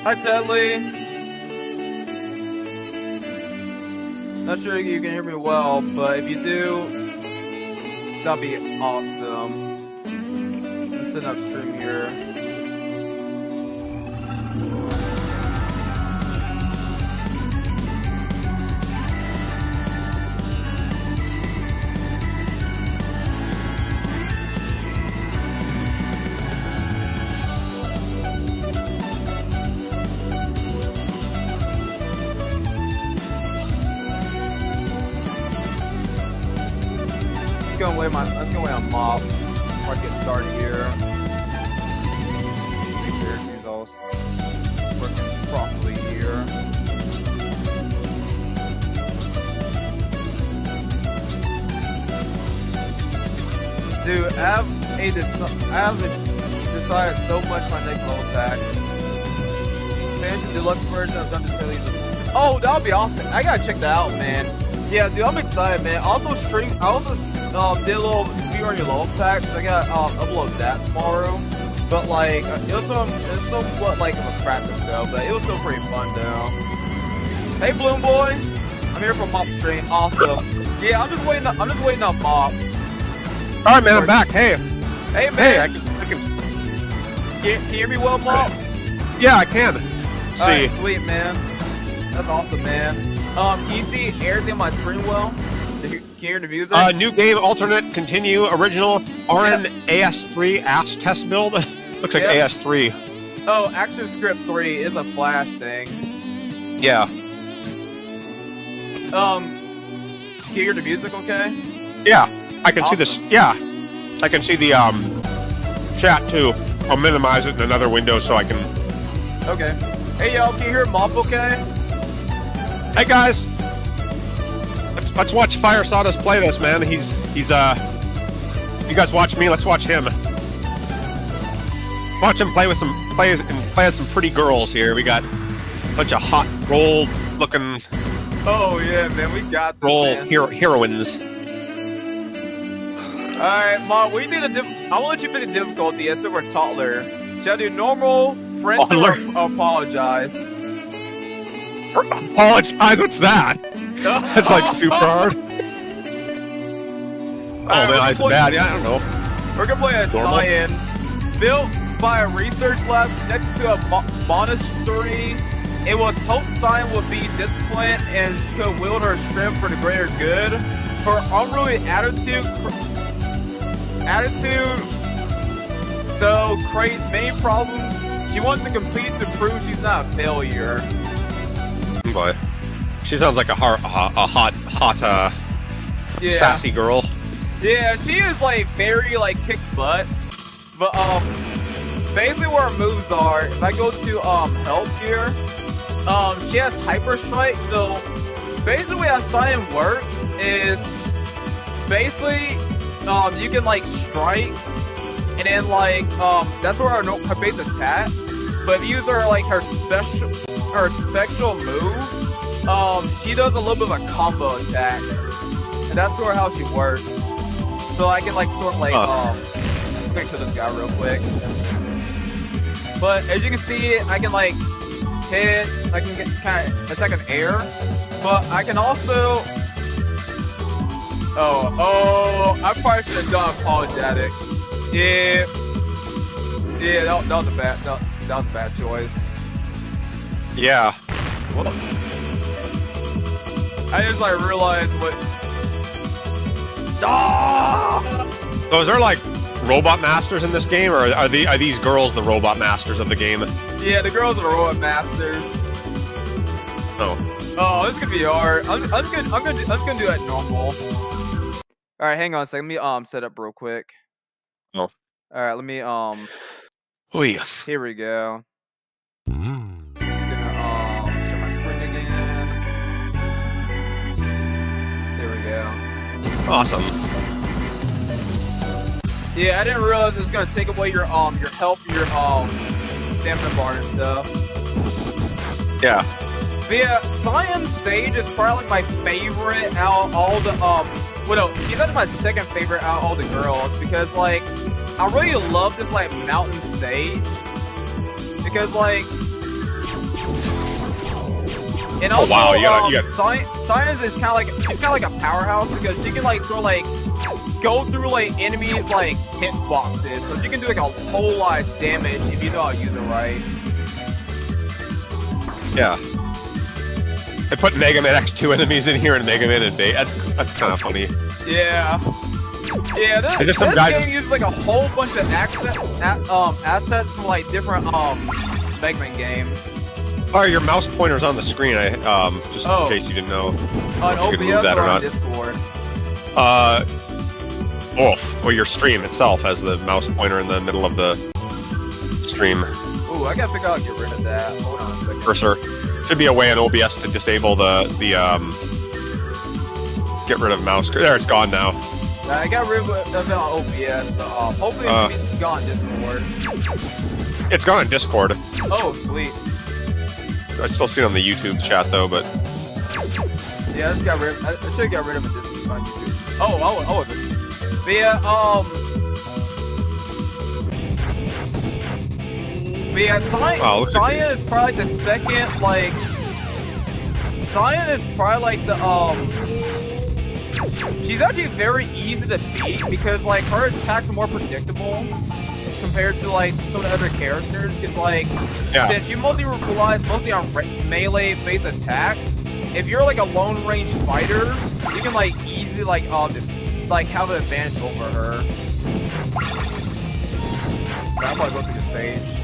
Hi, Tedley. Not sure you can hear me well, but if you do, that'd be awesome. I'm setting up stream here. Let's go away on mob before I get started here. Make sure everything's all working properly here. Dude, I haven't decided so much my next level pack. Finish the deluxe version of Dungeon Tales. Oh, that would be awesome. I gotta check that out, man. Yeah, dude, I'm excited, man. I also did a little speedrun your level packs. I gotta upload that tomorrow. But like, it was somewhat like of a practice though. But it was still pretty fun though. Hey, Bloom Boy, I'm here for Mop Stream. Awesome. Yeah, I'm just waiting on Mop. All right, man, I'm back. Hey, man. Hey, I can. Can you hear me well, Mop? Yeah, I can. All right, sweet, man. That's awesome, man. Can you see everything on my screen well? Can you hear the music? New game, alternate, continue, original, RN AS3 AS test build. Looks like AS3. Oh, Action Script 3 is a Flash thing. Yeah. Can you hear the music okay? Yeah, I can Awesome. see this. Yeah, I can see the chat too. I'll minimize it in another window so I can. Okay. Hey, y'all, can you hear Mop okay? Hey guys, let's watch Fire Sawdust play this, man. He's you guys watch me. Let's watch him. Watch him play as some pretty girls here. We got a bunch of hot roll looking. Oh yeah, man, we got this, roll man. heroines. All right, Mop, I want to let you pick the difficulty as if we're toddler. Shall I do normal, friends, or apologize? Apologize? What's that? That's like super hard. Right, man, it's bad. Yeah, I don't know. We're gonna play a Cyan, built by a research lab connected to a monastery. It was hoped Cyan would be disciplined and could wield her strength for the greater good. Her unruly attitude, though, creates many problems. She wants to compete to prove she's not a failure. Boy, she sounds like a hot, sassy girl. Yeah, she is like very like kick butt. But basically what her moves are, if I go to help here, she has hyper strike. So basically how Cyan works is basically you can like strike and then like that's where her base attack. But if you use her like her special move, she does a little bit of a combo attack. And that's sort of how she works. So I can like sort of like let me show this guy real quick. But as you can see, I can like hit, I can get kind of attack in air, but I can also I probably should have done apologetic. Yeah, that was a bad choice. Yeah. Whoops. I just like realized what. So is there like robot masters in this game, or are these girls the robot masters of the game? Yeah, the girls are robot masters. Oh, this is gonna be hard. I'm just gonna do that normal. All right, hang on a second. Let me set up real quick. Oh. All right, let me Oy. Here we go. Just gonna share my screen again. There we go. Awesome. Yeah, I didn't realize it's gonna take away your health, your stamina bar and stuff. Yeah. But yeah, Cyan's stage is probably like my favorite out of all the well, no, she's actually my second favorite out of all the girls because like I really love this like mountain stage because like And also, wow, you got Cyan is kind of like she's kind of like a powerhouse because she can like sort of like go through like enemies like hitboxes, so she can do like a whole lot of damage if you know how to use it right. Yeah. They put Mega Man X2 enemies in here and Mega Man and Bait. That's kind of funny. Yeah. Yeah, this game uses like a whole bunch of assets from like different Mega Man games. Oh, your mouse pointer's on the screen. Just in case you didn't know. On if you could move OBS that or or on not. Discord? Both. Or your stream itself has the mouse pointer in the middle of the stream Ooh, I gotta figure out how to get rid of that. Hold on a second. cursor. Should be a way in OBS to disable the get rid of mouse. There, it's gone now. I got rid of it on OBS, but hopefully it should be gone on Discord. It's gone on Discord. Oh, sweet. I still see it on the YouTube chat though, but Yeah, I just got rid. I should have got rid of it this on YouTube. Oh, but yeah, Cyan is probably the second, like... Cyan is probably like the, she's actually very easy to beat because, like, her attacks are more predictable compared to, like, some of the other characters. Because, like, since she mostly relies on melee-based attack, if you're, like, a long-range fighter, you can, like, easily, like, have an advantage over her. I'll probably go through the stage.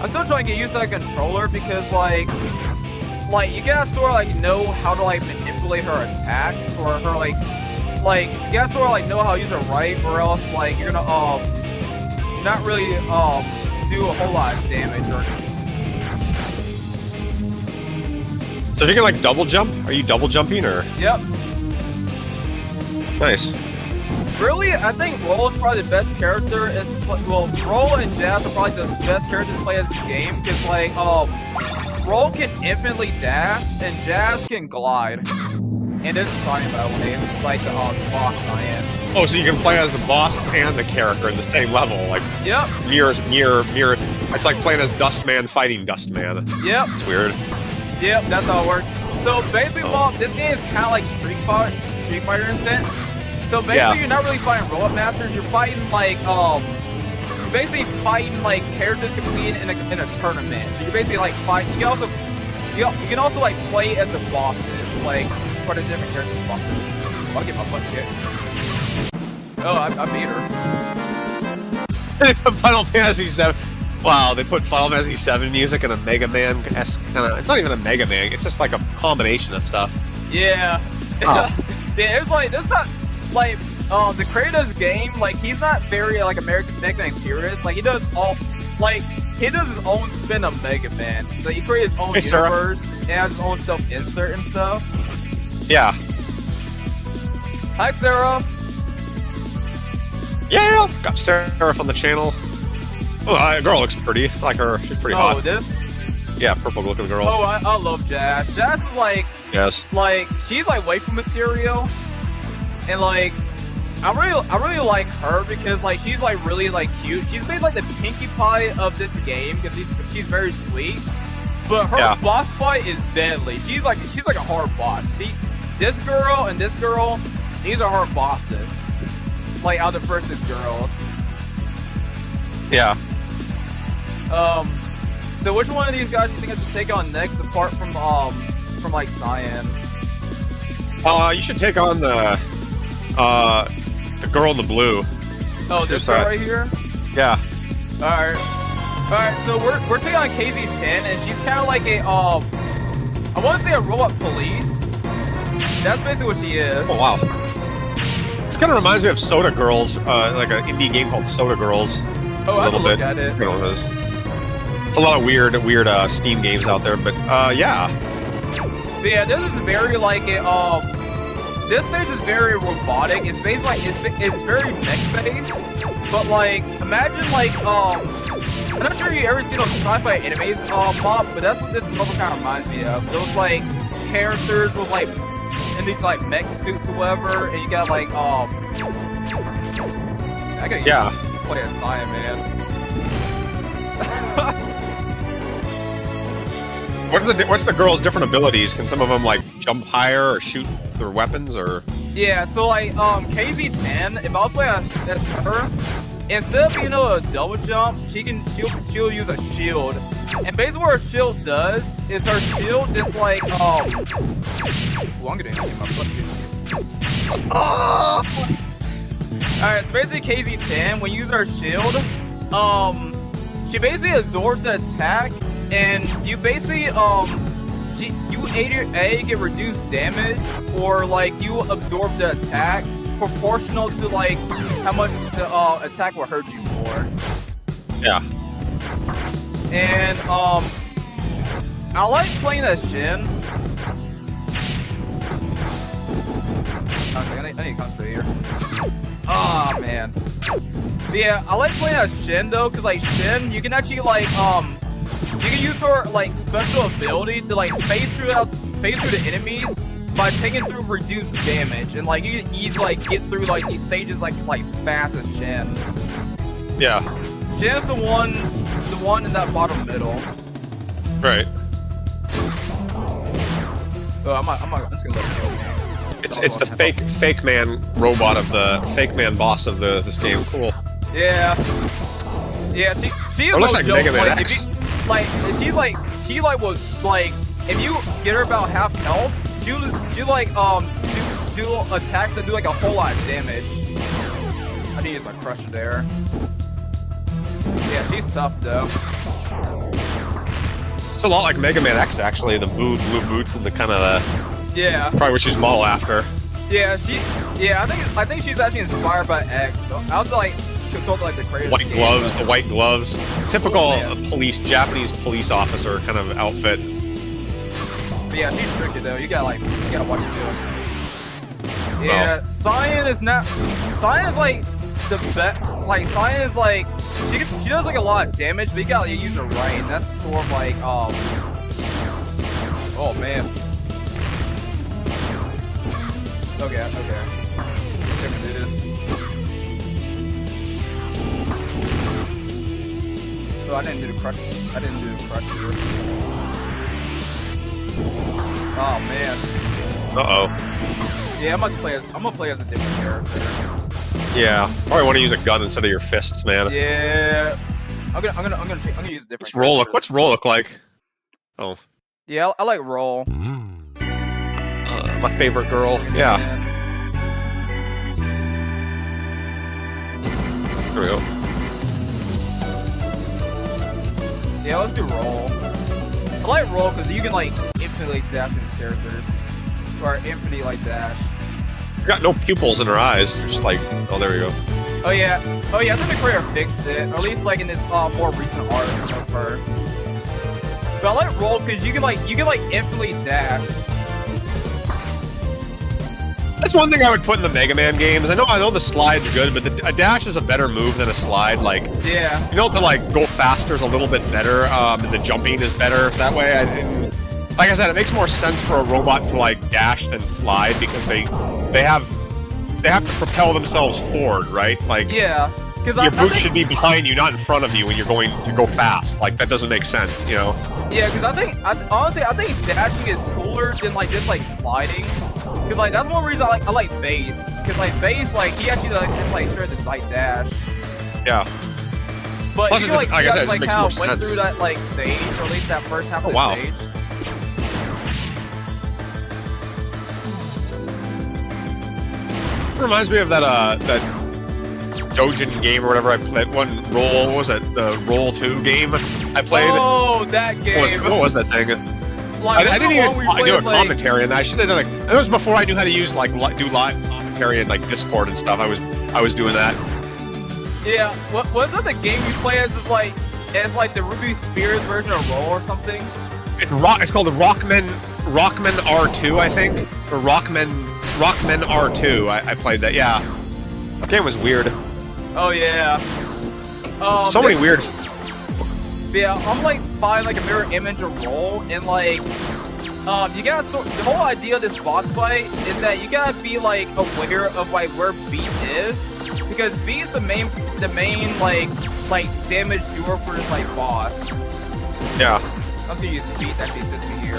I'm still trying to get used to that controller because, like you gotta sort of, like, know how to, like, manipulate her attacks, or her, like, you gotta sort of, like, know how to use it right, or else, like, you're gonna, not really, do a whole lot of damage, or... So you can, like, double jump? Are you double jumping, or...? Yep. Nice. Really, I think Roll is probably the best character. Well, Roll and Jazz are probably the best characters to play as this game, because, like, Roll can infinitely dash, and Jazz can glide. And this is Cyan, by the way, like the boss Cyan. Oh, so you can play as the boss and the character in the same level, like... Yep. Mirror. It's like playing as Dustman fighting Dustman. Yep. It's weird. Yep, that's how it works. So basically, this game is kind of like Street Fighter in a sense. So basically, you're not really fighting Roll-Up Masters. You're fighting like you're basically fighting like characters competing in a tournament. So you're basically like fighting. You can also like play as the bosses, like for the different characters' bosses. I'll get my butt kicked. Oh, I beat her. They put Final Fantasy 7. Wow, they put Final Fantasy 7 music and a Mega Man-esque kind of... It's not even a Mega Man, it's just like a combination of stuff. Yeah. Oh. Yeah, it's like, there's not... Like, the creator of this game, like, he's not very, like, American Mega Man purist. Like, he does his own spin on Mega Man. So he created his own universe, and has his own self-insert and stuff. Yeah. Hi, Seraph. Yeah! Got Seraph on the channel. Oh, the girl looks pretty. I like her. She's pretty hot. Oh, this? Yeah, purple-looking girl. Oh, I love Jazz. Jazz is, like... Yes. Like, she's, like, waifu material. And, like, I really like her because, like, she's, like, really, like, cute. She's basically like the Pinkie Pie of this game because she's very sweet. But her boss fight is deadly. She's like a hard boss. See, this girl and this girl, these are her bosses. Like, out of the first 6 girls. Yeah. So which one of these guys do you think I should take on next, apart from like Cyan? You should take on the girl in the blue. Oh, this girl right here? Yeah. Alright, so we're taking on KZ-10, and she's kind of like a, I want to say a robot police. That's basically what she is. Oh, wow. This kind of reminds me of Soda Girls, like an indie game called Soda Girls. Oh, I have to look at it. You know, there's a lot of weird Steam games out there, but yeah. But yeah, this is very like a, this stage is very robotic. It's based like it's very mech-based, but like imagine like I'm not sure you ever seen those sci-fi animes pop, but that's what this level kind of reminds me of. Those like characters with like in these like mech suits or whatever, and you got like I gotta use play as Cyan, man. What's the girls' different abilities? Can some of them like jump higher or shoot their weapons or? Yeah, so like KZ10, if I was playing as her, instead of being able to double jump, she'll use a shield. And basically what her shield does is her shield is like well, I'm gonna hit my butt. Alright, so basically KZ10, when you use her shield, she basically absorbs the attack, and you basically you A get reduced damage, or like you absorb the attack proportional to like how much the attack will hurt you for. Yeah. And I like playing as Shin. I was like, I need to concentrate here. Oh man. But yeah, I like playing as Shin though, cause like Shin, you can actually like you can use her like special ability to like phase through the enemies by taking through reduced damage, and like you can easily like get through like these stages like fast as Shin. Yeah. Shin's the one in that bottom middle. Right. Oh, I'm just gonna let it go, man. It's the fake man robot of the fake man boss of this game. Cool. Yeah. Yeah, she is it looks no like joke. Mega Man Like, X. she will like if you get her about half health, she like do attacks that do like a whole lot of damage. I need to use my crusher there. Yeah, she's tough though. It's a lot like Mega Man X actually. The blue boots and the kind of Yeah. probably what she's modeled after. Yeah, I think she's actually inspired by X. So I'll like consult like the creator. White gloves, the white gloves. Typical Japanese police officer kind of outfit. But yeah, she's tricky though. You gotta watch her do it. Yeah, Oh. Cyan is like the best. Like Cyan is like she does like a lot of damage, but you gotta use her right. And that's sort of like oh man. Okay. Let's see if I can do this. Oh, I didn't do the crush here. Oh man. Uh-oh. Yeah, I'm gonna play as a different character. Yeah. Probably want to use a gun instead of your fists, man. Yeah. I'm gonna use a different. What's roll look like? Oh. Yeah, I like roll. My favorite girl. Yeah. There we go. Yeah, let's do roll. I like roll because you can like infinitely dash these characters, or infinitely like dash. Got no pupils in her eyes. Just like, oh, there we go. Oh yeah. I think the creator fixed it, or at least like in this more recent art of her. But I like roll because you can like infinitely dash. That's one thing I would put in the Mega Man games. I know the slide's good, but a dash is a better move than a slide. Like, yeah, you know, to like go faster is a little bit better, and the jumping is better that way. Like I said, it makes more sense for a robot to like dash than slide because they have to propel themselves forward, right? Like, yeah, because your boots should be behind you, not in front of you when you're going to go fast. Like that doesn't make sense, you know? Yeah, because honestly I think dashing is cooler than like just like sliding. Because like that's one reason I like Base. Because like Base, like he actually like just like sure this like dash. Yeah. But plus you can like see like I said, like it makes how more it went sense. through that like stage, or at least that first half of the stage. It reminds me of that Dojin game or whatever I played. What was it? The Roll 2 game I played. Oh, that game. What was that thing? Like, I didn't even do a like... commentary, and I should have done it. It was before I knew how to use like do live commentary and like Discord and stuff. I was doing that. Yeah, was that the game you play as? Is like the Ruby Spears version of Roll or something? It's called the Rockman R2, I think, or Rockman R2. I played that. Yeah, that game was weird. Oh yeah. So many weird. Yeah, I'm like find like a mirror image of Roll, and like you gotta the whole idea of this boss fight is that you gotta be like aware of like where B is, because B is the main the main like damage doer for this like boss. Yeah. I was gonna use beat that actually assists me here.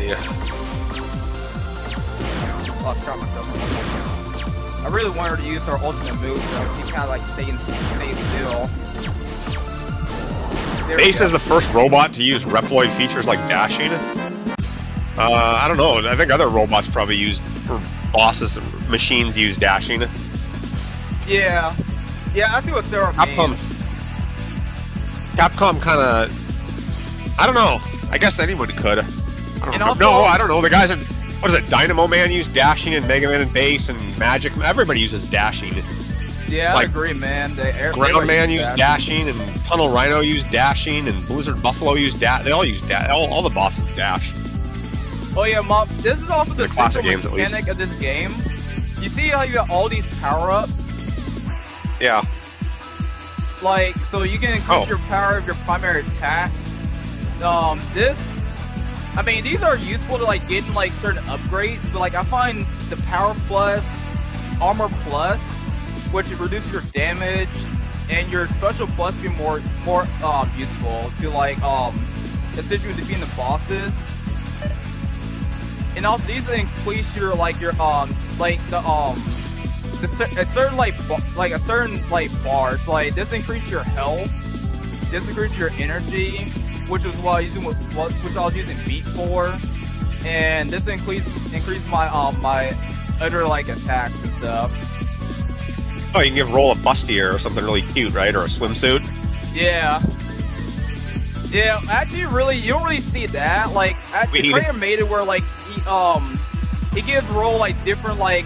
Yeah. Lost track myself. I really want her to use her ultimate move, so she kind of like stays still. Base is the first robot to use Reploid features like dashing. I don't know. I think other robots probably use, or bosses, machines use dashing. Yeah. Yeah, I see what Sarah means. Capcom kind of, I don't know. I guess anyone could. I don't know. Also, no, I don't know. The guys in, what is it? Dynamo Man used dashing, and Mega Man and Base, and Magic. Everybody uses dashing. Yeah, like, I agree, man. Ground Man used dashing, and Tunnel Rhino used dashing, and Blizzard Buffalo used dash. They all use dash. All the bosses dash. Oh yeah, Mom. This is also the classic central games, at mechanic of this game. You see how you got all these power-ups? Yeah. Like, so you can increase your power of your primary attacks. I mean, these are useful to like getting like certain upgrades, but like I find the Power Plus, Armor Plus, which reduces your damage, and your Special Plus be more useful to like assist you in defeating the bosses. And also these increase your a certain bars. Like this increase your health, this increase your energy, which was what I was using beat for, and this increase my my other like attacks and stuff. Oh, you can give Roll a bustier or something really cute, right? Or a swimsuit. Yeah. Yeah, actually, you don't really see that. Like, the creator made it where like he gives Roll like different like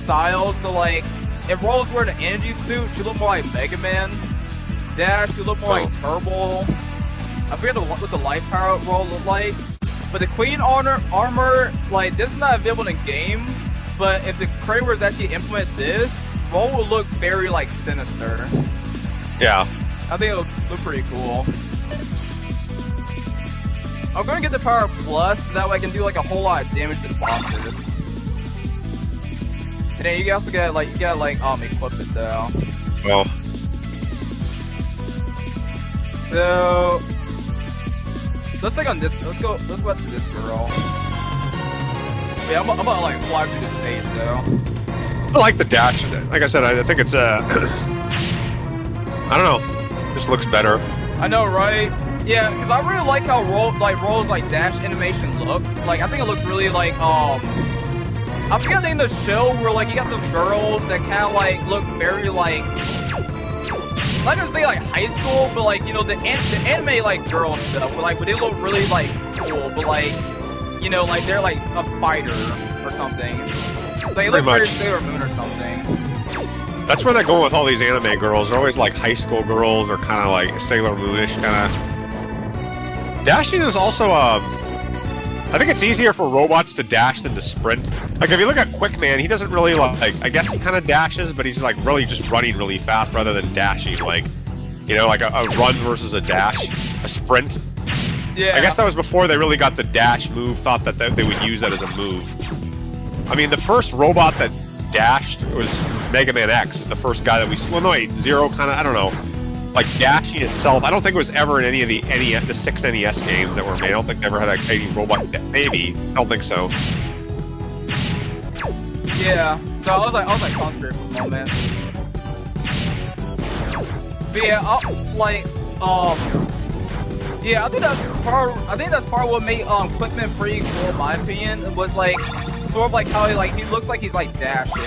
styles. So like, if Roll's wearing an energy suit, she look more like Mega Man. Dash, she look more like Turbo. I forget what the life power Roll looked like. But the Queen armor, like this is not available in the game. But if the creators actually implement this, Roll will look very like sinister. Yeah. I think it'll look pretty cool. I'm gonna get the Power Plus, so that way I can do like a whole lot of damage to the bosses. And then you also gotta equip it though. Well. So let's go up to this girl. Yeah, I'm gonna like fly through the stage though. I like the dash. Like I said, I think it's I don't know. This looks better. I know, right? Yeah, because I really like how Roll's like dash animation look. Like I think it looks really like I forget the name of the show where like you got those girls that kind of like look very like, I'm not gonna say like high school, but like, you know, the anime like girl stuff, but they look really like cool, but like, you know, like they're like a fighter or something. Like it looks very Sailor Moon or something. That's where they're going with all these anime girls. They're always like high school girls, or kind of like Sailor Moonish kind of. Dashing is also I think it's easier for robots to dash than to sprint. Like if you look at Quick Man, he doesn't really like. I guess he kind of dashes, but he's like really just running really fast rather than dashing. Like, you know, like a run versus a dash, a sprint. Yeah. I guess that was before they really got the dash move. Thought that they would use that as a move. I mean, the first robot that dashed was Mega Man X. Is the first guy that we see. Well, no, wait, Zero kind of. I don't know. Like dashing itself, I don't think it was ever in any of the 6 NES games that were made. I don't think they ever had any robot. Maybe. I don't think so. Yeah. So I was like concentrating for a moment. But yeah, yeah, I think that's part of what made Quickman pretty cool, in my opinion. Was like sort of like how he looks like he's like dashing.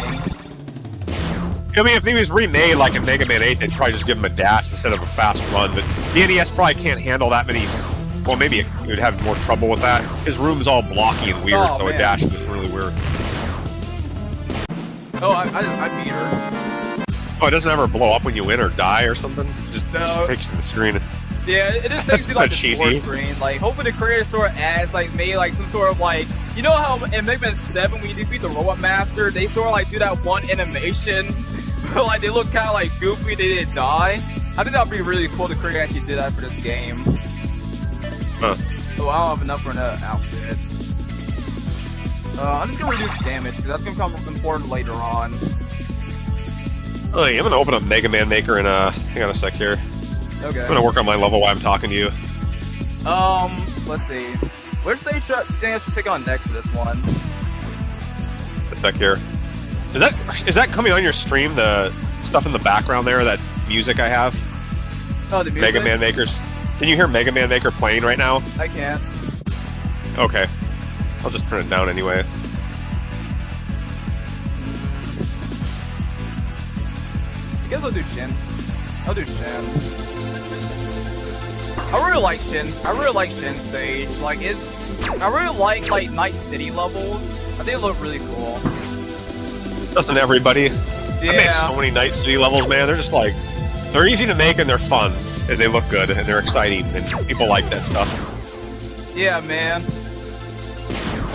I mean, if he was remade like in Mega Man 8, they'd probably just give him a dash instead of a fast run. But the NES probably can't handle that many. Well, maybe it would have more trouble with that. His room's all blocky and weird, so man. A dash was really weird. Oh, I beat her. Oh, it doesn't ever blow up when you win or die or something? It just takes you to the screen. Yeah, it just takes you like the cheesy screen. Like, hopefully the creator sort of adds like maybe like some sort of like, you know how in Mega Man 7 when you defeat the Robot Master, they sort of like do that one animation. Like they look kind of like goofy, they didn't die. I think that would be really cool. The creator actually did that for this game. Huh. Oh, I don't have enough for an outfit. I'm just gonna reduce damage because that's gonna become important later on. Oh, yeah, I'm gonna open up Mega Man Maker and hang on a sec here. Okay. I'm gonna work on my level while I'm talking to you. Let's see. Which stage should I should take on next for this one? A sec here. Is that coming on your stream? The stuff in the background there, that music I have? Oh, the music? Mega Man Makers. Can you hear Mega Man Maker playing right now? I can't. Okay. I'll just turn it down anyway. I guess I'll do Shin. I'll do Shin. I really like Shin. I really like Shin stage. Like, I really like Night City levels. I think they look really cool. Doesn't everybody? Yeah. I made so many Night City levels, man. They're just like, they're easy to make and they're fun. And they look good and they're exciting and people like that stuff. Yeah, man.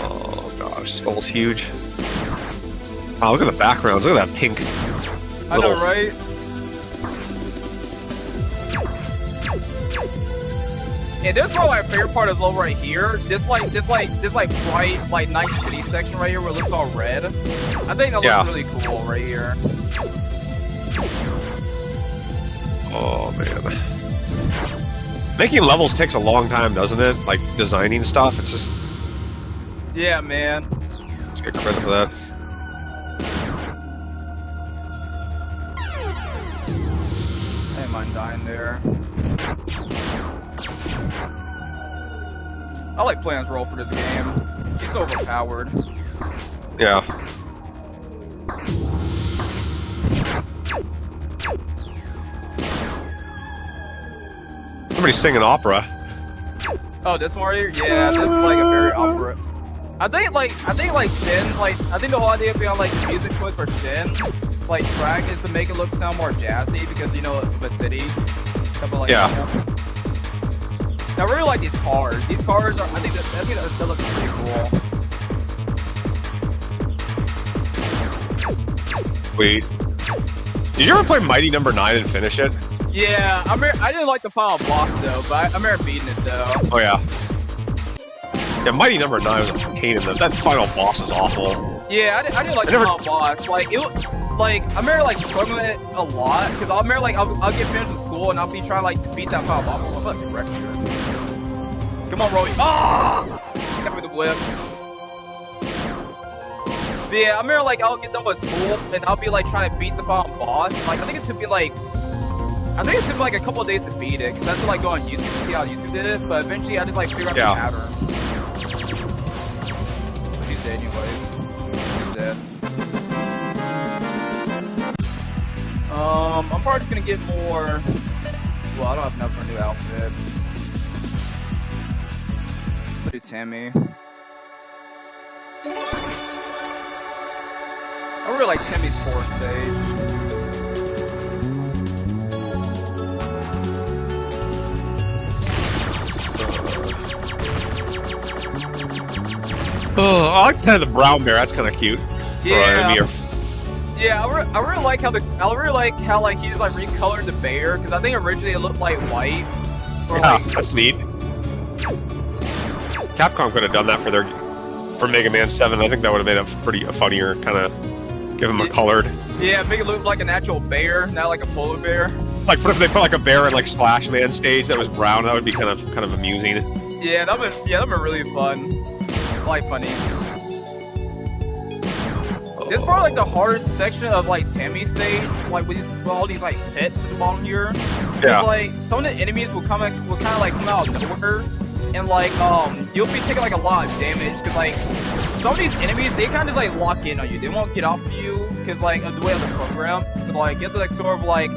Oh gosh, this level's huge. Wow, look at the backgrounds. Look at that pink. I know, right? And this is probably my favorite part of this level right here. This bright like Night City section right here where it looks all red. I think that looks really cool right here. Oh man. Making levels takes a long time, doesn't it? Like designing stuff, it's just... Yeah, man. Let's get credit for that. I didn't mind dying there. I like playing this role for this game. She's so overpowered. Yeah. Somebody's singing opera. Oh, this one right here? Yeah, this is like a very opera. I think Shin, I think the whole idea behind like the music choice for Shin, it's like track is to make it sound more jazzy because you know the city. Something like that. I really like these cars. These cars are, I think that looks pretty cool. Wait. Did you ever play Mighty Number 9 and finish it? Yeah, I didn't like the final boss though, but I remember beating it though. Oh yeah. Yeah, Mighty Number 9 was a pain in the... That final boss is awful. Yeah, I didn't like the final boss. Like, I remember like struggling it a lot, because I remember like I'll get finished with school and I'll be trying like to beat that final boss. I'm about to wreck here. Come on, Rolly. Ah! She got me the whip. But yeah, I remember like I'll get done with school and I'll be like trying to beat the final boss. Like I think it took me like a couple of days to beat it, because I had to like go on YouTube to see how YouTube did it, but eventually I just like figured out the pattern. She's dead anyways. She's dead. I'm probably just gonna get more... Well, I don't have enough for a new outfit. I'll do Tammy. I really like Tammy's 4th stage. Oh, I like kind of the brown bear. That's kind of cute. Yeah. Yeah, I really like how like he's like recolored the bear, because I think originally it looked like white. Or yeah, like, that's neat. Capcom could have done that for Mega Man 7. I think that would have made a funnier kind of give him a colored. Yeah, make it look like an actual bear, not like a polar bear. Like, what if they put like a bear in like Slash Man stage that was brown? That would be kind of amusing. Yeah, that'd be really fun. Like funny. This is probably like the hardest section of like Tammy's stage, like with all these like pits at the bottom here. Yeah. Like some of the enemies will kind of like come out of nowhere, and like you'll be taking like a lot of damage, because like some of these enemies, they kind of just like lock in on you. They won't get off of you because like of the way of the program. So like you have to like sort of like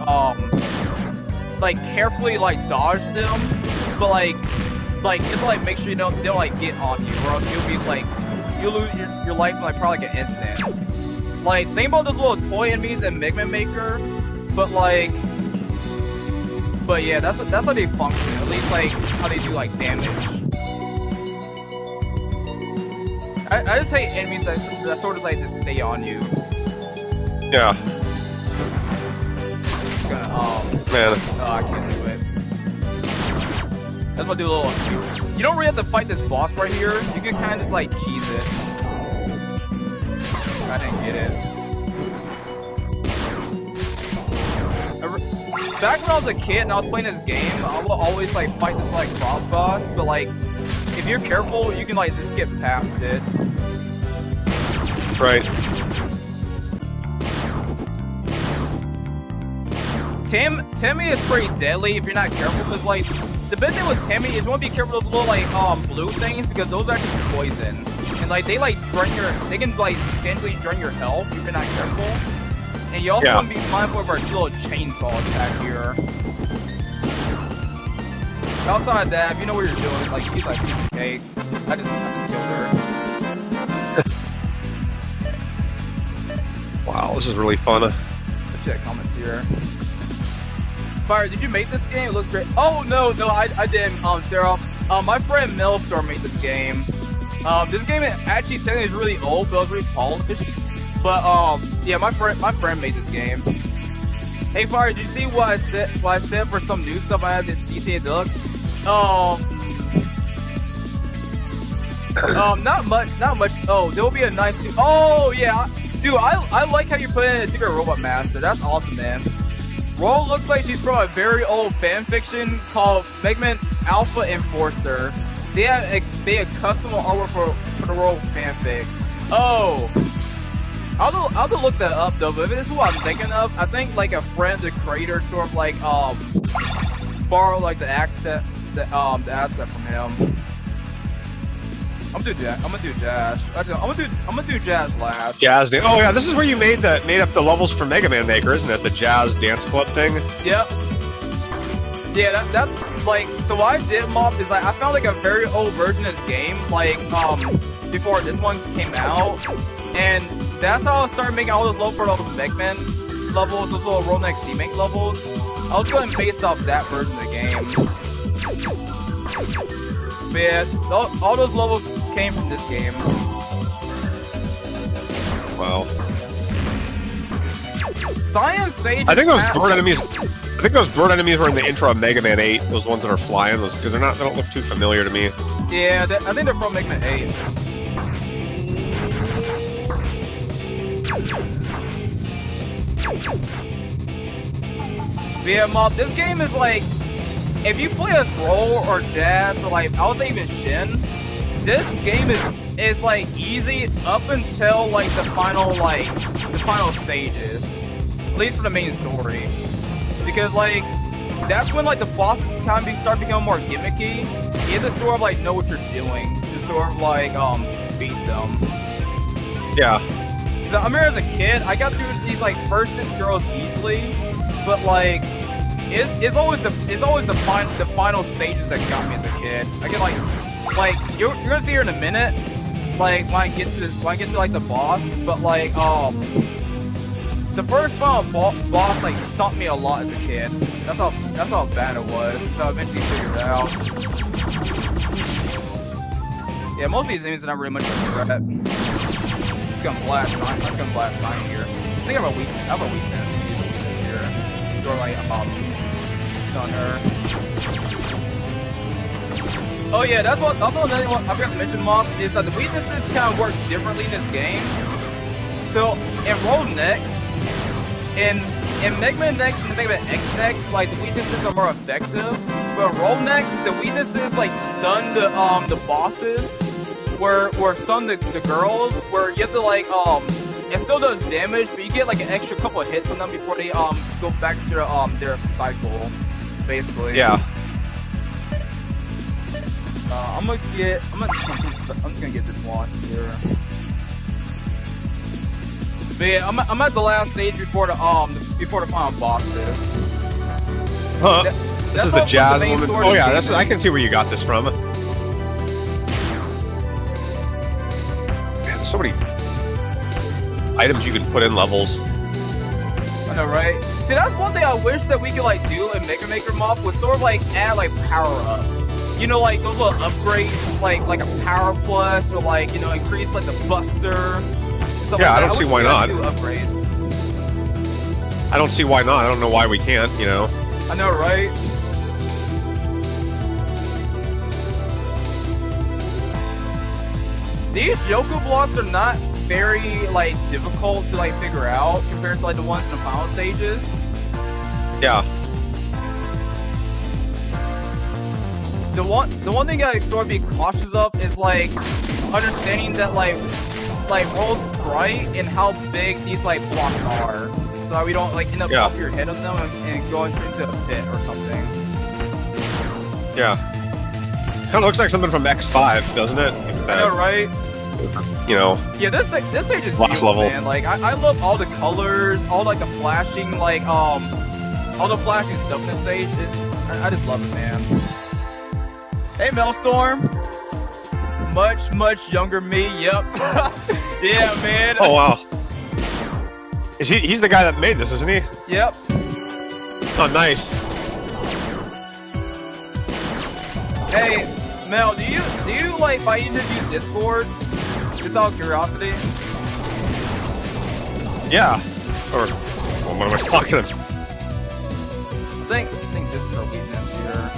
carefully like dodge them, but like you have to like make sure they don't like get on you, or else you'll lose your life in like probably like an instant. Like, think about those little toy enemies in Mega Man Maker, but yeah, that's how they function. At least like how they do like damage. I just hate enemies that sort of like just stay on you. Yeah. Man. Oh, I can't do it. That's gonna do a little. You don't really have to fight this boss right here. You can kind of just like cheese it. I didn't get it. Back when I was a kid and I was playing this game, I would always like fight this like crop boss, but like if you're careful, you can like just skip past it. Right. Timmy is pretty deadly if you're not careful, because like the big thing with Timmy is you want to be careful with those little like blue things, because those are actually poison, and like they like they can like substantially drain your health if you're not careful. And you also want to be mindful of our little chainsaw attack here. Outside that, if you know what you're doing, like she's like a piece of cake. I just killed her. Wow, this is really fun. Let's check comments here. Fire, did you make this game? It looks great. Oh no, I didn't. Sarah, my friend Millstorm made this game. This game actually technically is really old, but it was really polished. But yeah, my friend made this game. Hey Fire, did you see what I said for some new stuff I had at GTA Deluxe? Not much. Oh, there will be a 9-2. Oh yeah, dude, I like how you put in a secret robot master. That's awesome, man. Ro looks like she's from a very old fan fiction called Mega Man Alpha Enforcer. They had custom artwork for the Ro fanfic. Oh. I'll have to look that up though, but if this is what I'm thinking of, I think like a friend, the creator, sort of like borrow like the asset from him. I'm gonna do Jazz. I'm gonna do Jazz last. Jazz. Oh yeah, this is where you made up the levels for Mega Man Maker, isn't it? The Jazz Dance Club thing. Yep. Yeah, that's like, so what I did, Mop, is like I found like a very old version of this game, like before this one came out, and that's how I started making all those levels for those Mega Man levels, those little Roll Next D-Make levels. I was going based off that version of the game. But yeah, all those levels came from this game. Wow. Cyan stage. I think those bird enemies. I think those bird enemies were in the intro of Mega Man 8. Those ones that are flying, because they don't look too familiar to me. Yeah, I think they're from Mega Man 8. But yeah, Mob, this game is like, if you play as Roll or Jazz or like, I would say even Shin, this game is like easy up until like the final stages, at least for the main story, because like that's when like the bosses kind of start becoming more gimmicky. You have to sort of like know what you're doing to sort of like beat them. Yeah. So I remember as a kid, I got through these like first 6 girls easily, but like it's always the final stages that got me as a kid. I get like you're gonna see here in a minute, like when I get to like the boss, but like the first final boss like stumped me a lot as a kid. That's how bad it was until I eventually figured it out. Yeah, most of these enemies are not really much of a threat. It's gonna blast Cyan. That's gonna blast Cyan here. I think I have a weakness. I'm gonna use a weakness here. Sort of like stun her. Oh yeah, that's also another one I forgot to mention, Mom, is that the weaknesses kind of work differently in this game. So in Roll Next, in Mega Man Next and Mega Man X Next, like the weaknesses are more effective. But in Roll Next, the weaknesses like stun the bosses. Where stun the girls, where you have to like it still does damage, but you get like an extra couple of hits on them before they go back to their cycle, basically. Yeah. I'm just gonna get this one here. But yeah, I'm at the last stage before the final bosses. Huh. This is the Jazz woman. Oh yeah, I can see where you got this from. Man, so many items you can put in levels. I know, right? See, that's one thing I wish that we could like do in Mega Maker Mob, was sort of like add like power-ups. You know, like those little upgrades, like a power plus, or like, you know, increase like the buster. Yeah, I don't see why not. Do upgrades. I don't see why not. I don't know why we can't, you know. I know, right? These Yoku blocks are not very like difficult to like figure out compared to like the ones in the final stages. Yeah. The one thing I sort of be cautious of is like understanding that like roll sprite and how big these like blocks are, so we don't like end up off your head on them and going into a pit or something. Yeah. Kind of looks like something from X5, doesn't it? I know, right? You know. Yeah, this stage is last beautiful, level. man. Like I love all the colors, all like the flashing, like all the flashing stuff in the stage. I just love it, man. Hey, Maelstrom. Much younger me. Yep. Yeah, man. Oh wow. He's the guy that made this, isn't he? Yep. Oh, nice. Hey, Mel, do you like by any chance use Discord? Just out of curiosity. Yeah. Or what am I talking about? I think this is our weakness here.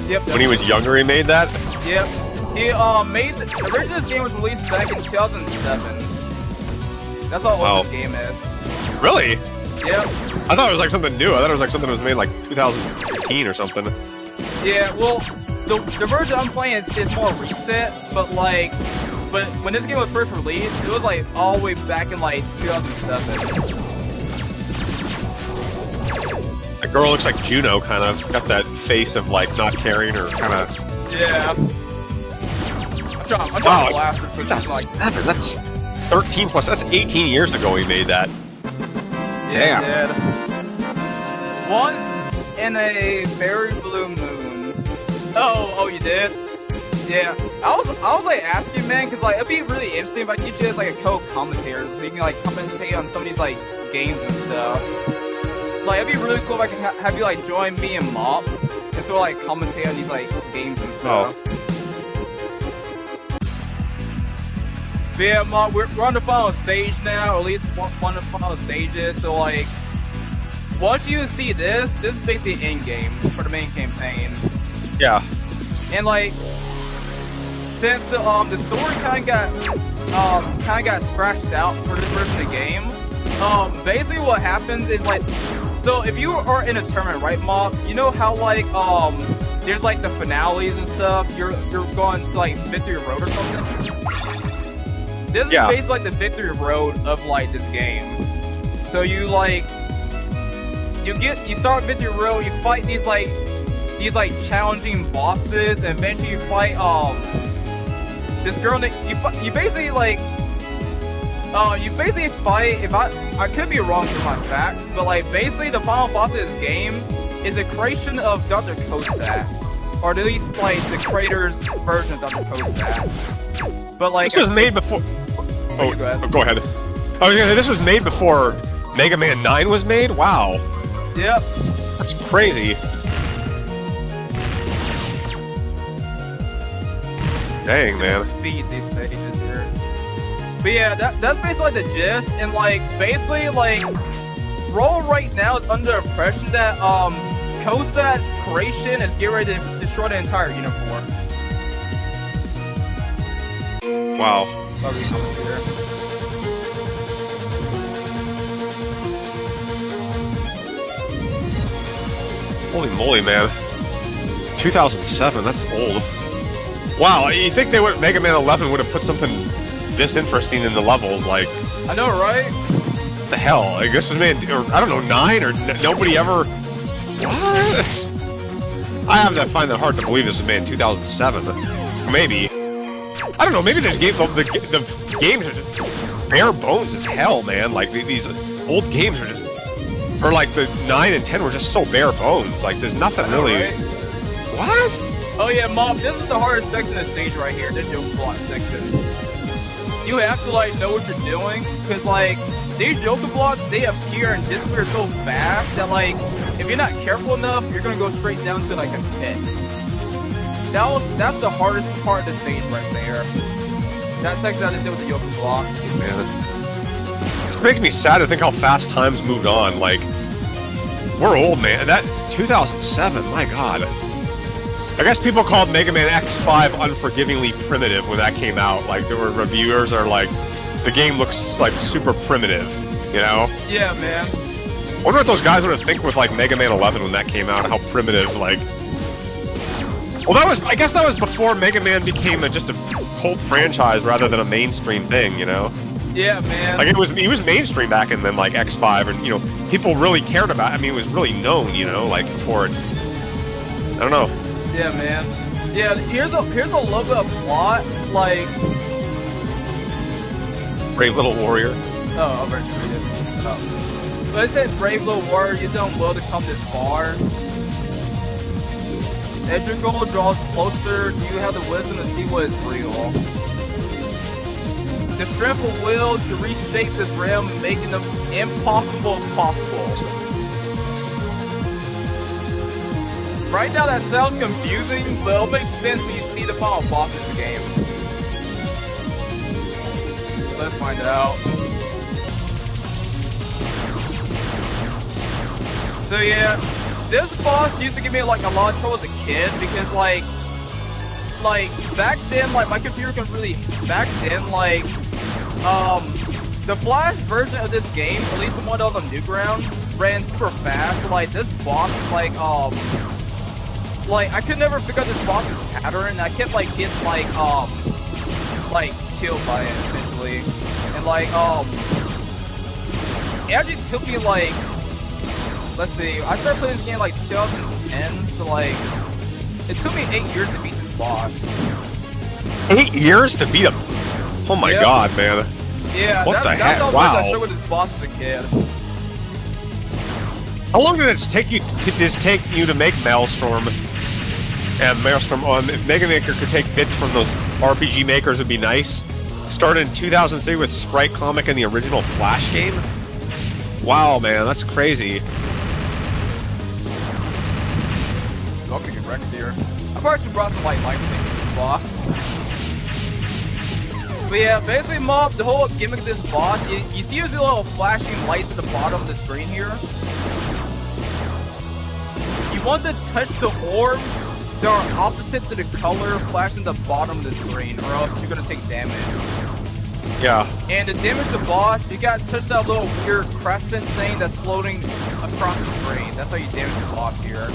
Yep. When he was younger, he made that? Yep. He made originally this game was released back in 2007. That's how old this game is. Really? Yep. I thought it was like something new. I thought it was like something that was made like 2015 or something. Yeah, well, the version I'm playing is more recent, but when this game was first released, it was like all the way back in like 2007. The girl looks like Juno, kind of. Got that face of like not caring or kind of. Yeah. I'm trying to blast her so she's like. 2007. That's 13 plus. That's 18 years ago he made that. Damn. Did. Once in a very blue moon. Oh, you did? Yeah. I was like asking, man, because like it'd be really interesting if I could get you as like a co-commentator, so you can like commentate on some of these like games and stuff. Like it'd be really cool if I could have you like join me and Mop and sort of like commentate on these like games and stuff. But yeah, Mop, we're on the final stage now, or at least one of the final stages. So like, once you see this is basically end game for the main campaign. Yeah. And like, since the story kind of got scratched out for this version of the game, basically what happens is like, so if you are in a tournament, right, Mob, you know how like there's like the finales and stuff. You're going to like Victory Road or something. This is basically like the Victory Road of like this game. So you like you start Victory Road, you fight these like challenging bosses, and eventually you fight this girl that you basically fight, if I could be wrong with my facts, but like basically the final boss of this game is a creation of Dr. Cossack, or at least like the creator's version of Dr. Cossack. But like this was made before. Go ahead. Go ahead. This was made before Mega Man 9 was made. Wow. Yep. That's crazy. Dang, man. Speed these stages here. But yeah, that's basically like the gist, and like basically like Roll right now is under the impression that Cossack's creation is getting ready to destroy the entire universe. Wow. Lovely comments here. Holy moly, man. 2007, that's old. Wow, you think Mega Man 11 would have put something this interesting in the levels, like... I know, right? What the hell? I guess it was made, or, I don't know, 9, or nobody ever... What? I have to find that hard to believe this was made in 2007. Maybe. I don't know, maybe the games are just bare bones as hell, man. Like, these old games are just... Or, like, the 9 and 10 were just so bare bones. Like, there's nothing really... Right? What? Oh yeah, Mom, this is the hardest section of the stage right here, this yoke block section. You have to like know what you're doing, because like these yoke blocks, they appear and disappear so fast that like if you're not careful enough, you're gonna go straight down to like a pit. That's the hardest part of the stage right there. That section I just did with the yoke blocks. Man, it makes me sad to think how fast time's moved on. Like, we're old, man. That 2007, my god. I guess people called Mega Man X5 unforgivingly primitive when that came out. Like, there were reviewers are like, the game looks like super primitive, you know? Yeah, man. I wonder what those guys would have think with like Mega Man 11 when that came out, how primitive, like... Well, I guess that was before Mega Man became just a cult franchise rather than a mainstream thing, you know? Yeah, man. Like, he was mainstream back in then, like, X5, and, you know, people really cared about it. I mean, it was really known, you know, like, before it... I don't know. Yeah, man. Yeah, here's a little bit of plot, like... Brave Little Warrior. Oh, I'll retreat it. Oh. But it said, Brave Little Warrior, you've done well to come this far. As your goal draws closer, you have the wisdom to see what is real. The strength of will to reshape this realm, making the impossible possible. Right now that sounds confusing, but it'll make sense when you see the final boss of the game. Let's find out. So yeah, this boss used to give me like a lot of trouble as a kid because like back then like my computer can really the Flash version of this game, at least the one that was on Newgrounds, ran super fast. So, like this boss was like I could never figure out this boss's pattern. I kept like getting like killed by it essentially, and like it actually took me like, let's see, I started playing this game like 2010, so like it took me 8 years to beat this boss. 8 years to beat him? Oh my god, man. Yeah, what the heck? That's how much wow. I struggled with this boss as a kid. How long did it take you to make Maelstrom? And Maelstrom if Mega Maker could take bits from those RPG makers, would be nice. Started in 2003 with Sprite Comic and the original Flash game. Wow, man, that's crazy. I'm gonna get wrecked here. I probably should brought some life things to this boss. But yeah, basically, Mob, the whole gimmick of this boss, you see these little flashing lights at the bottom of the screen here? You want to touch the orbs that are opposite to the color flashing at the bottom of the screen, or else you're gonna take damage. Yeah. And to damage the boss, you gotta touch that little weird crescent thing that's floating across the screen. That's how you damage the boss here.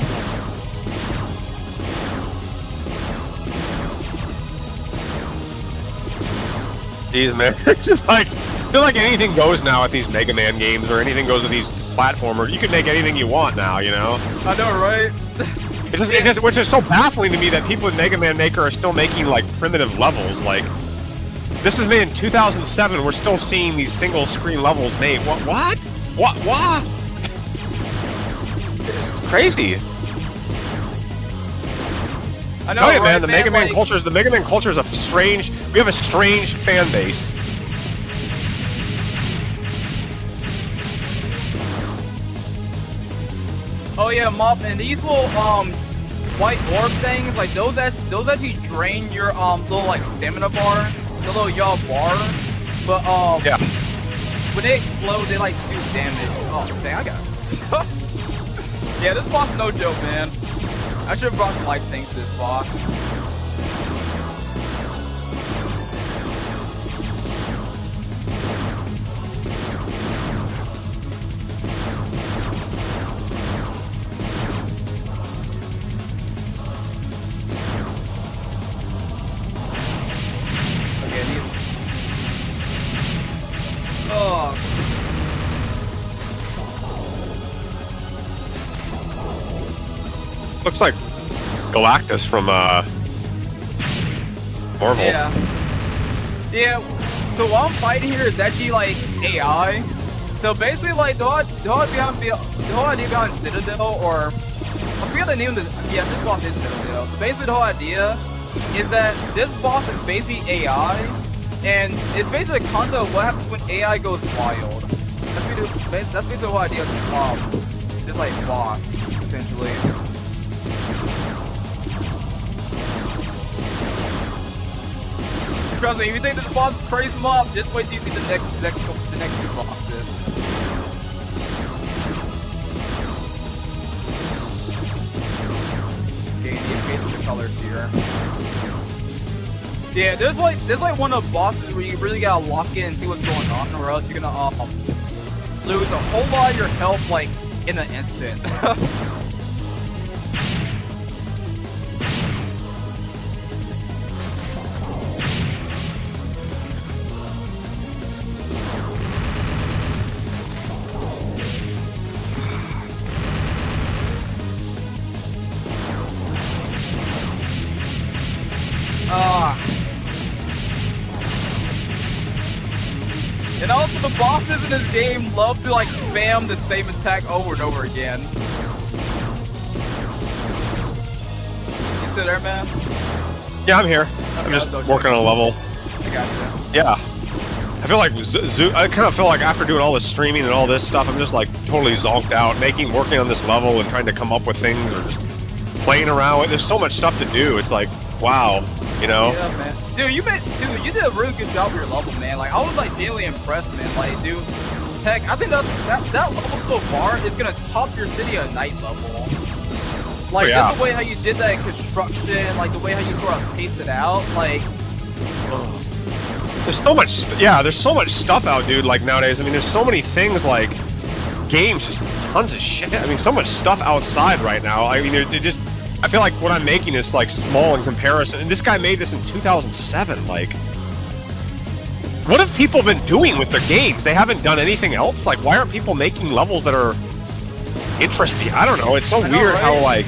Jeez, man. It's just like, I feel like anything goes now with these Mega Man games, or anything goes with these platformers. You can make anything you want now, you know? I know, right? Which is so baffling to me that people in Mega Man Maker are still making, like, primitive levels. Like, this was made in 2007. We're still seeing these single-screen levels made. What? What? It's crazy. I know, oh, yeah, right, man. The Mega Man culture is a strange. We have a strange fan base. Oh yeah, Mob, and these little white orb things, like those actually drain your little like stamina bar, the little yellow bar. But yeah, when they explode, they like do damage. Oh dang, I got it. Yeah, this boss is no joke, man. I should have brought some life things to this boss. Okay, these. Oh. looks like Galactus from Marvel. Yeah. Yeah. So what I'm fighting here is actually like AI. So basically, like the whole idea behind Citadel, or I forget the name of this. Yeah, this boss is Citadel. So basically, the whole idea is that this boss is basically AI, and it's basically the concept of what happens when AI goes wild. That's basically the whole idea of this like boss, essentially. Trust me, if you think this boss is crazy, Mob, just wait till you see the next two bosses. Okay, engage with the colors here. Yeah, there's like one of the bosses where you really gotta lock in and see what's going on, or else you're gonna lose a whole lot of your health like in an instant. And also the bosses in this game love to like spam the same attack over and over again. You still there, man? Yeah, I'm here. I'm just working on a level. I gotcha. Yeah. I feel like I kind of feel like after doing all this streaming and all this stuff, I'm just like totally zonked out, working on this level and trying to come up with things or just playing around with. There's so much stuff to do. It's like, wow, you know? Yeah, man. Dude, you did a really good job with your level, man. Like, I was like genuinely impressed, man. Like, dude, heck, I think that level so far is gonna top your City of Night level. Like, just the way how you did that in construction, like the way how you sort of paced it out, like. There's so much, there's so much stuff out, dude. Like nowadays, I mean, there's so many things like games, just tons of shit. I mean, so much stuff outside right now. I mean, it just. I feel like what I'm making is like small in comparison. And this guy made this in 2007. Like, what have people been doing with their games? They haven't done anything else? Like, why aren't people making levels that are interesting? I don't know. It's so weird how, like,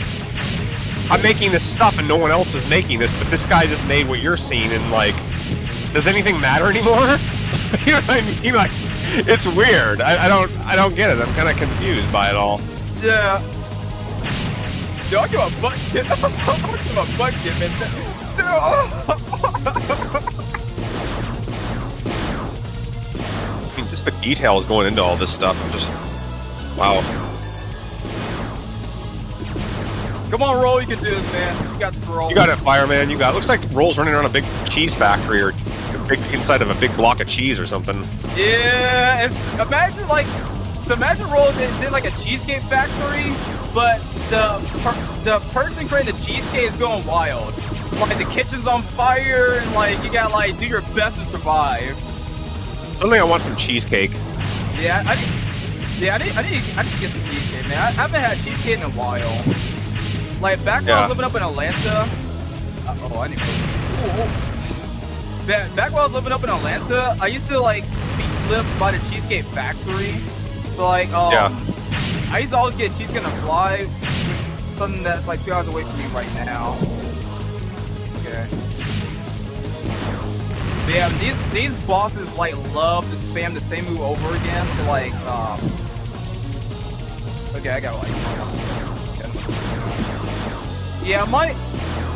I'm making this stuff and no one else is making this, but this guy just made what you're seeing, and, like, does anything matter anymore? You know what I mean? Like, it's weird. I don't get it. I'm kind of confused by it all. Yeah. Dude, I'll give a butt kick. I'll give a butt kick, man. Dude, I mean, just the details going into all this stuff. I'm just, wow. Come on, Roll, you can do this, man. You got this, Roll. You got it, Fireman. You got. Looks like Roll's running around a big cheese factory or inside of a big block of cheese or something. Yeah, imagine Roll is in like a cheesecake factory, but the person creating the cheesecake is going wild. Like the kitchen's on fire, and like you gotta like do your best to survive. I don't think I want some cheesecake. Yeah, I need to get some cheesecake, man. I haven't had cheesecake in a while. Like back when I was living up in Atlanta. I need to. Back when I was living up in Atlanta, I used to like live by the Cheesecake Factory. So like, I used to always get cheesecake on the fly, which is something that's like 2 hours away from me right now. Okay. But yeah, these bosses like love to spam the same move over again. So like, okay, I got like. Yeah, I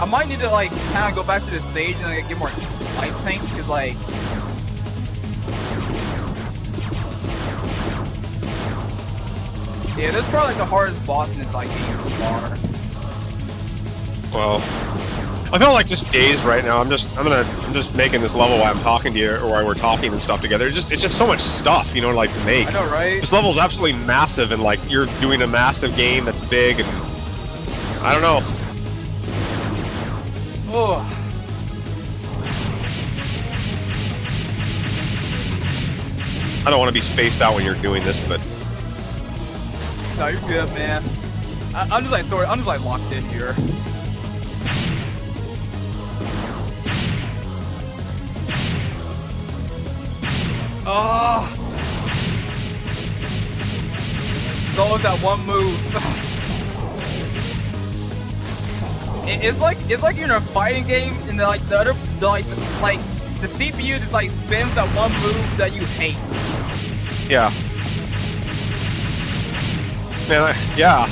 might need to like kind of go back to the stage and like, get more life tanks, because like. Yeah, this is probably like the hardest boss in this like game so far. Well, I feel like just dazed right now. I'm just making this level while I'm talking to you, or while we're talking and stuff together. It's just so much stuff, you know, like to make. I know, right? This level is absolutely massive, and like you're doing a massive game that's big, and I don't know. Oh. I don't want to be spaced out when you're doing this, but. No, you're good, man. I'm just like locked in here. Oh. It's always that one move. It's like you're in a fighting game, and the CPU just like spins that one move that you hate. Yeah. Man, yeah.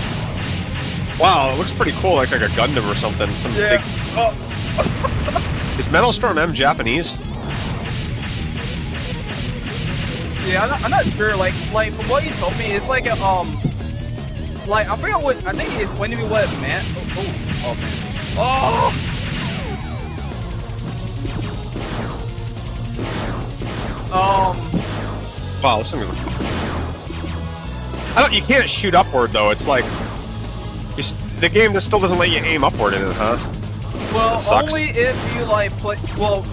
Wow, it looks pretty cool. Looks like a Gundam or something. Big. Oh. Is Metal Storm M Japanese? Yeah, I'm not sure. Like from what you told me, it's like a like I forgot what I think he explained to me what it meant. Oh man. Oh. Wow, this thing is. You can't shoot upward though. It's like the game just still doesn't let you aim upward in it, huh? Well, That sucks. only if you like play. Well,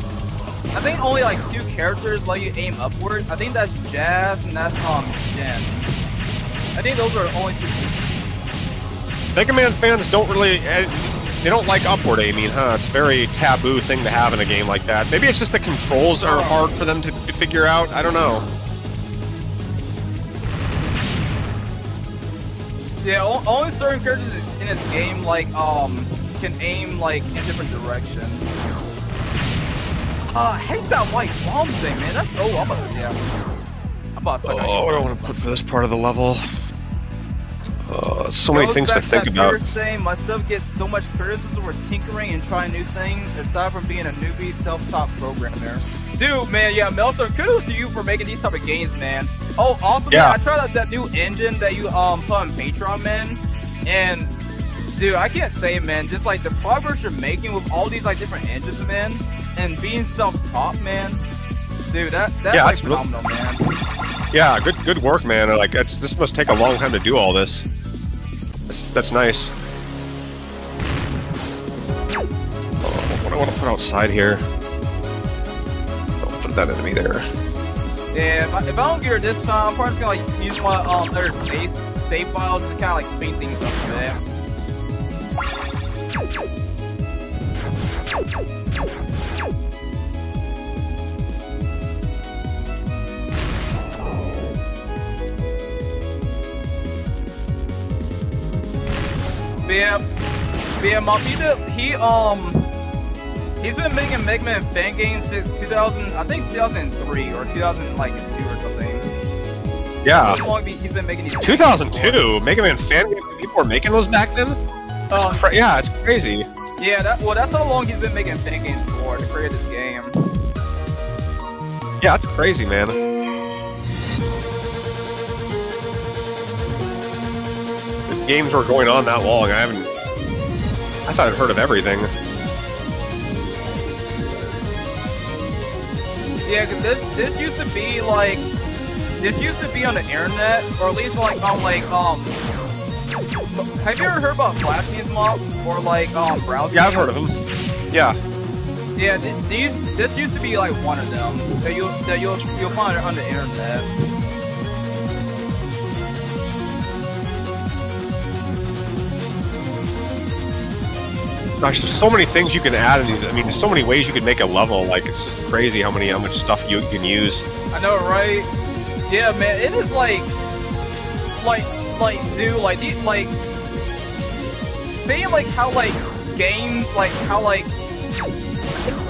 I think only like 2 characters let you aim upward. I think that's Jazz and that's Shen. I think those are the only 2 people. Mega Man fans don't really, they don't like upward aiming, huh? It's a very taboo thing to have in a game like that. Maybe it's just the controls are hard for them to figure out. I don't know. Yeah, only certain characters in this game like can aim like in different directions. I hate that white bomb thing, man. That's I'm about to start. Oh, what do I want to put for this part of the level? So many things to think about. My stuff gets so much criticism for tinkering and trying new things, aside from being a newbie self-taught programmer. Dude, man, yeah, Maelstrom, kudos to you for making these type of games, man. Oh, also, yeah. Man, I tried out that new engine that you put on Patreon, man, and dude, I can't say, man, just like the progress you're making with all these like different engines, man, and being self-taught, man. Dude, that's like phenomenal, man. Yeah, good work, man. Like, this must take a long time to do all this. That's nice. What do I want to put outside here? Don't put that enemy there. Yeah, if I don't get her this time, I'm probably just gonna like use my other save files to kind of like speed things up a bit. Yeah, Mom, he's been making Mega Man fan games since 2003 or 2002 or something. Yeah. So long he's been making these 2002? Mega Man fan games? People were making those back then? Yeah, it's crazy. Yeah, that's how long he's been making fan games for, to create this game. Yeah, that's crazy, man. The games were going on that long. I thought I'd heard of everything. Yeah, because this used to be like, on the internet, or at least like on like have you ever heard about Flash games, Mom, or like browser? Yeah, I've games? heard of them. Yeah. Yeah, this used to be like one of them that you'll find on the internet. Gosh, there's so many things you can add in these. I mean, there's so many ways you can make a level. Like, it's just crazy how much stuff you can use. I know, right? Yeah, man, it is like, dude, like, seeing like how like games, like how like,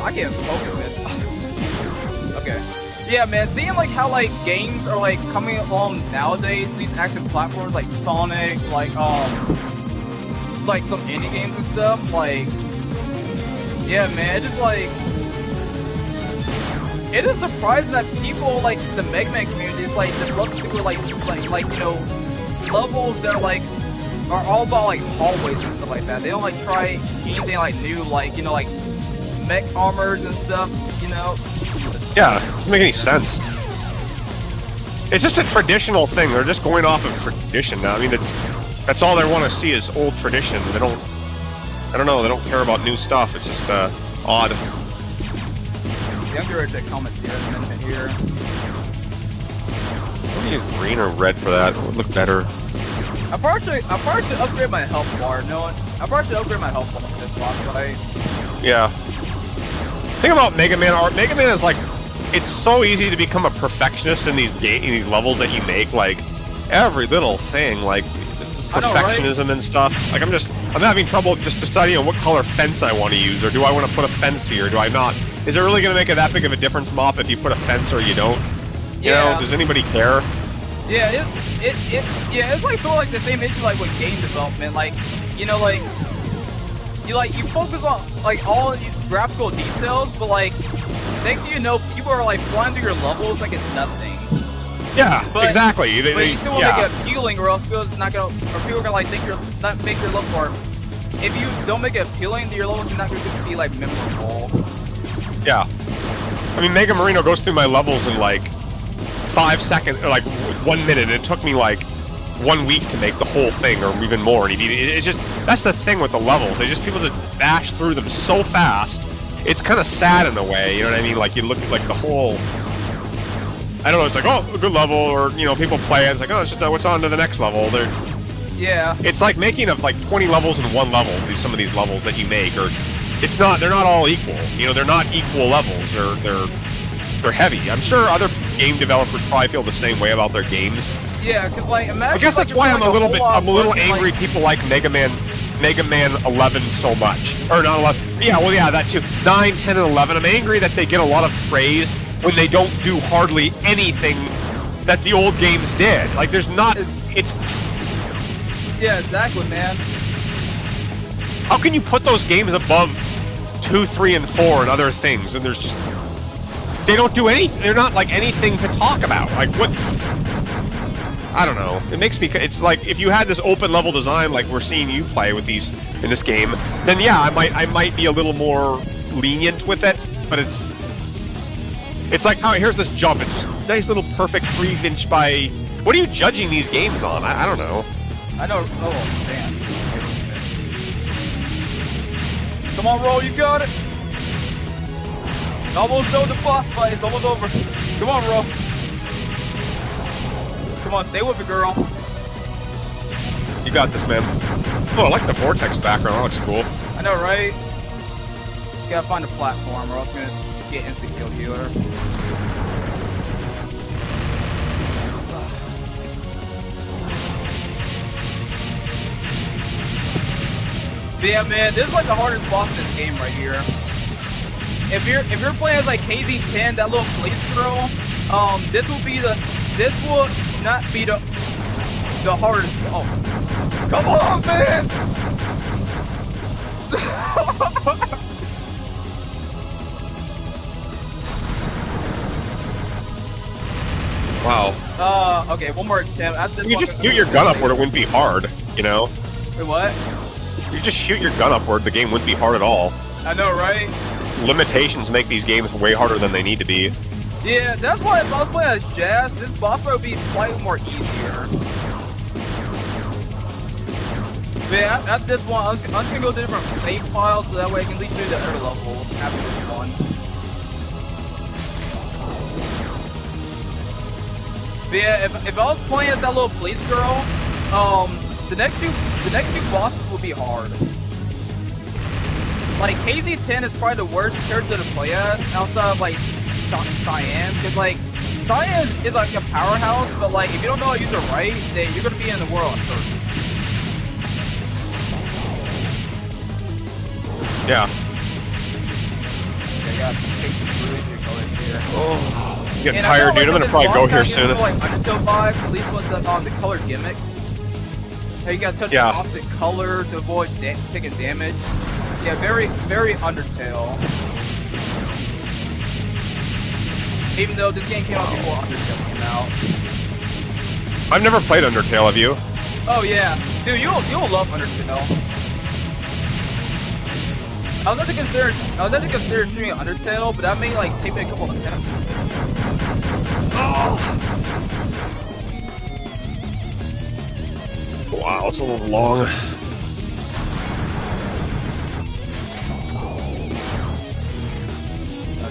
I can't focus it. Okay. Yeah, man, seeing like how like games are like coming along nowadays, these action platforms like Sonic, like some indie games and stuff, like, yeah, man, it just like, it is surprising that people like the Mega Man community is like just love super like you know, levels that are like are all about like hallways and stuff like that. They don't like try anything like new, like, you know, like mech armors and stuff, you know. Yeah, it doesn't make any sense. It's just a traditional thing. They're just going off of tradition now. I mean, that's all they want to see is old tradition. I don't know, they don't care about new stuff. It's just odd. Yeah, I'm gonna check comments here in a minute here. What do you use green or red for that? It would look better. I probably should upgrade my health bar. No, I probably should upgrade my health bar for this boss fight. Yeah. Thing about Mega Man art, Mega Man is like, it's so easy to become a perfectionist in these levels that you make. Like, every little thing, like perfectionism and stuff. Like, I'm having trouble just deciding on what color fence I want to use, or do I want to put a fence here, do I not? Is it really going to make that big of a difference, Mop, if you put a fence or you don't? You know, does anybody care? Yeah, it's like sort of like the same issue like with game development. Like, you know, like you focus on like all of these graphical details, but like next thing you know, people are like flying through your levels like it's nothing. Yeah, exactly. But you still want to make it appealing, or else people are gonna like think not make your level, or if you don't make it appealing, your level's not gonna be like memorable. Yeah, I mean, Mega Marino goes through my levels in like 5 seconds, or like 1 minute. It took me like 1 week to make the whole thing, or even more. And it's just, that's the thing with the levels. They just, people just bash through them so fast. It's kind of sad in a way, you know what I mean? Like, you look at, like, the whole, I don't know, it's like, oh, a good level, or, you know, people play it, it's like, oh, it's just, what's on to the next level? Yeah. It's like making of, like, 20 levels in one level, some of these levels that you make, or, they're not all equal. You know, they're not equal levels, they're heavy. I'm sure other game developers probably feel the same way about their games. Yeah, because, like, imagine... I guess that's why I'm a little angry people like Mega Man 11 so much. Or not 11. Yeah, well, yeah, that too. 9, 10, and 11. I'm angry that they get a lot of praise when they don't do hardly anything that the old games did. Like, there's not... Yeah, exactly, man. How can you put those games above 2, 3, and 4 and other things, and there's just... They don't do anything. They're not, like, anything to talk about. Like, what... I don't know. It makes me... It's like, if you had this open level design like we're seeing you play with these in this game, then yeah, I might be a little more lenient with it, but it's like, how here's this jump. It's just a nice little perfect 3-inch by... What are you judging these games on? I don't know. I know... Oh, damn. Come on, Ro, you got it! Almost done the boss fight. It's almost over. Come on, Ro. Come on, stay with it, girl. You got this, man. Oh, I like the vortex background. That looks cool. I know, right? You gotta find a platform, or else I'm gonna get instant kill healer. But yeah, man, this is like the hardest boss in this game right here. If you're playing as like KZ10, that little police girl, this will not be the hardest. Oh, come on, man! Wow. Okay, one more attempt. You just shoot your gun upward, it wouldn't be hard, you know? Wait, what? You just shoot your gun upward, the game wouldn't be hard at all. I know, right? Limitations make these games way harder than they need to be. Yeah, that's why if I was playing as Jazz, this boss fight would be slightly more easier. But yeah, at this one, I'm just gonna go to different save files so that way I can at least do the other levels after this one. But yeah, if I was playing as that little police girl, the next two bosses will be hard. Like, KZ10 is probably the worst character to play as, outside of, like, Cyan, because, like, Cyan is like a powerhouse, but, like, if you don't know how to use it right, then you're gonna be in the world first. Yeah. Okay, I got really good colors here. Oh, I'm getting tired, dude. I'm gonna probably go here soon. Like Undertale vibes, at least with the color gimmicks. Hey, you gotta touch the opposite color to avoid taking damage. Yeah, very, very Undertale. Even though this game came out before Undertale came out. I've never played Undertale, have you? Oh yeah, dude, you'll love Undertale. I was actually consider streaming Undertale, but that may like take me a couple of attempts. Oh! Wow, it's a little long.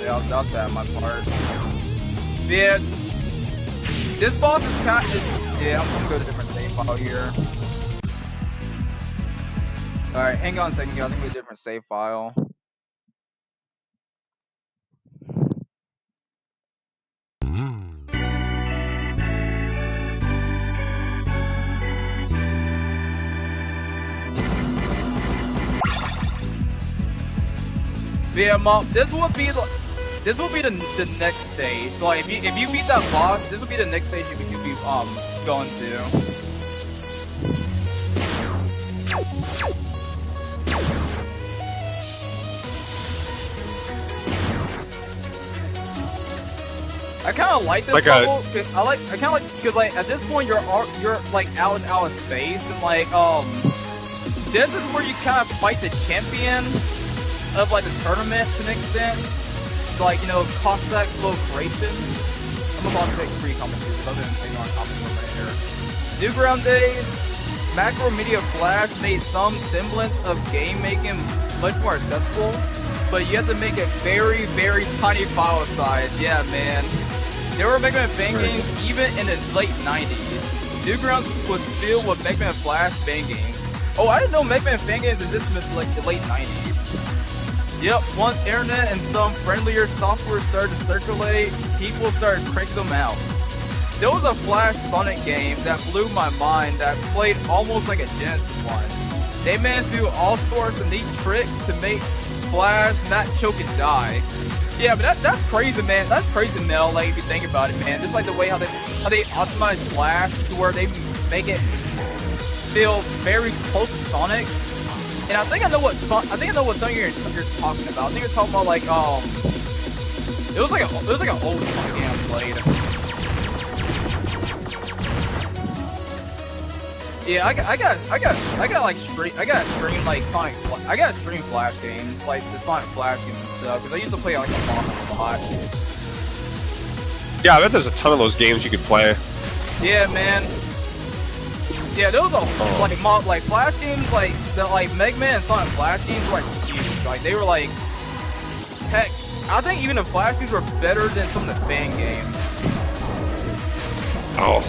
That was bad on my part. Yeah, this boss is yeah, I'm gonna go to a different save file here. Alright, hang on a second, guys. I'm gonna go to a different save file. Yeah, Mom, this will be the next stage. So like, if you beat that boss, this will be the next stage you'll be going to. I kind of like this level. I kind of like because like at this point you're like out of space, and like this is where you kind of fight the champion of like the tournament to an extent. Like, you know, Cossack's low creation. I'm about to take 3 comments here because I've been ignoring comments from right here. Newground days, Macromedia Flash made some semblance of game making much more accessible, but you have to make it very, very tiny file size. Yeah, man. There were Mega Man fan games even in the late 90s. Newgrounds was filled with Mega Man Flash fan games. Oh, I didn't know Mega Man fan games existed in like the late 90s. Yep, once internet and some friendlier software started to circulate, people started cranking them out. There was a Flash Sonic game that blew my mind that played almost like a Genesis one. They managed to do all sorts of neat tricks to make Flash not choke and die. Yeah, but that's crazy, man. That's crazy, Mel. Like if you think about it, man. Just like the way how they optimize Flash to where they make it feel very close to Sonic. And I think I know what Sonic you're talking about. I think you're talking about like it was like an old Sonic game I played. Yeah, I got stream Flash games, like the Sonic Flash games and stuff, because I used to play like a lot. Yeah, I bet there's a ton of those games you could play. Yeah, man. Yeah, those are like Flash games, like the Mega Man and Sonic Flash games were like huge. Like they were like, heck, I think even the Flash games were better than some of the fan games. Oh.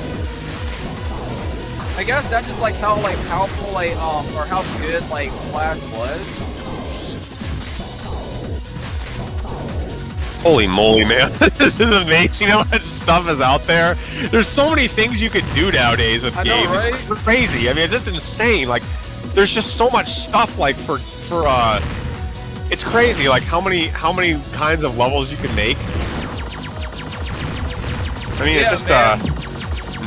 I guess that's just like how powerful or how good Flash was. Holy moly, man. This is amazing how much stuff is out there. There's so many things you could do nowadays with games. Know, right? It's crazy. I mean, it's just insane. Like, there's just so much stuff it's crazy like how many kinds of levels you can make. I mean, it's just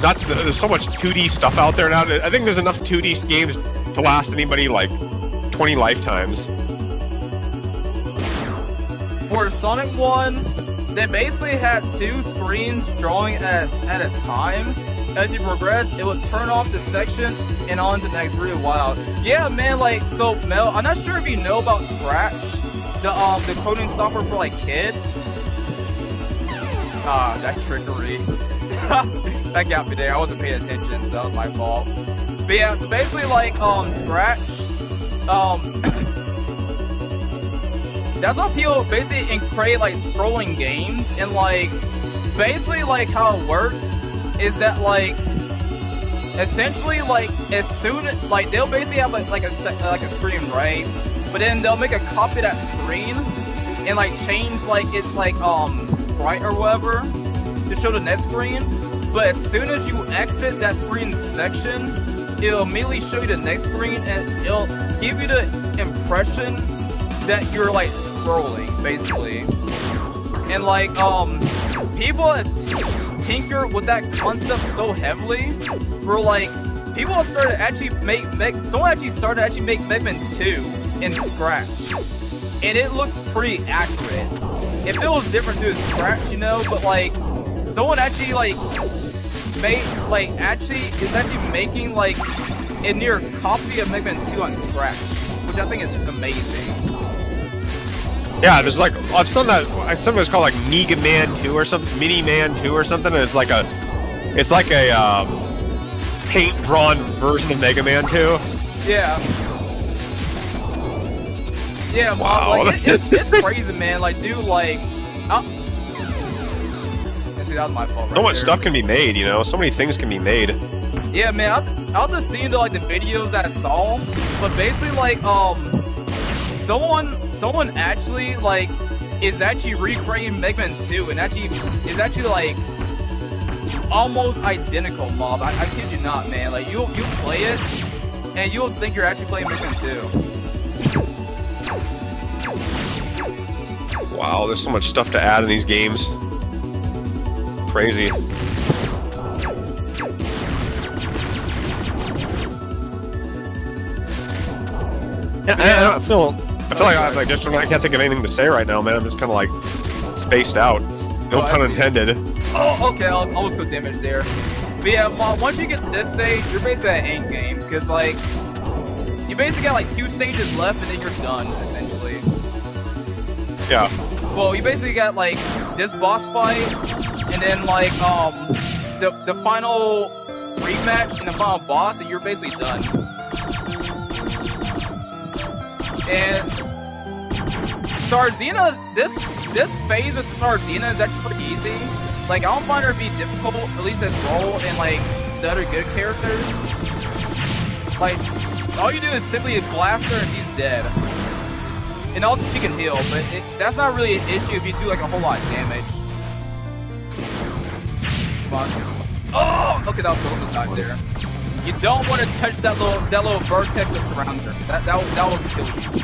nuts. There's so much 2D stuff out there now. I think there's enough 2D games to last anybody like 20 lifetimes. For Sonic 1, they basically had 2 screens drawing at a time. As you progress, it would turn off the section and on to the next. Really wild. Yeah, man. So Mel, I'm not sure if you know about Scratch, the coding software for kids. That trickery. That got me there. I wasn't paying attention, so that was my fault. But yeah, so basically Scratch, that's how people basically create scrolling games, and basically how it works is that essentially as soon as they'll basically have a screen, right? But then they'll make a copy of that screen and change its sprite or whatever to show the next screen. But as soon as you exit that screen section, it'll immediately show you the next screen, and it'll give you the impression that you're scrolling, basically. And people that tinker with that concept so heavily were people started actually someone actually started to make Mega Man 2 in Scratch, and it looks pretty accurate. If it was different through Scratch, you know, but someone actually is actually making a near copy of Mega Man 2 on Scratch, which I think is amazing. Yeah, there's I've seen that. Something was called Mega Man 2 or something, Mini Man 2 or something. And it's like a paint drawn version of Mega Man 2. Yeah. Yeah, wow. It's crazy, man. Dude, see, that was my fault. So much stuff can be made, you know. So many things can be made. Yeah, man. I'll just see into the videos that I saw, but basically someone actually is actually recreating Mega Man 2 and is actually almost identical, Mob. I kid you not, man. You'll play it and you'll think you're actually playing Mega Man 2. Wow, there's so much stuff to add in these games. Crazy. Yeah, I feel like I can't think of anything to say right now, man. I'm just kind of spaced out. No pun intended. Oh, okay. I was too damaged there. But yeah, once you get to this stage, you're basically at end game because you basically got 2 stages left and then you're done essentially. Yeah. Well, you basically got this boss fight, and then the final rematch in the final boss, and you're basically done. And Tarzina, this phase of Tarzina is actually pretty easy. Like, I don't find her to be difficult, at least as Roll and like the other good characters. Like, all you do is simply blast her and she's dead. And also she can heal, but that's not really an issue if you do like a whole lot of damage. Come on. Oh, okay, that was the one not there. You don't want to touch that little vertex that surrounds her. That will kill you.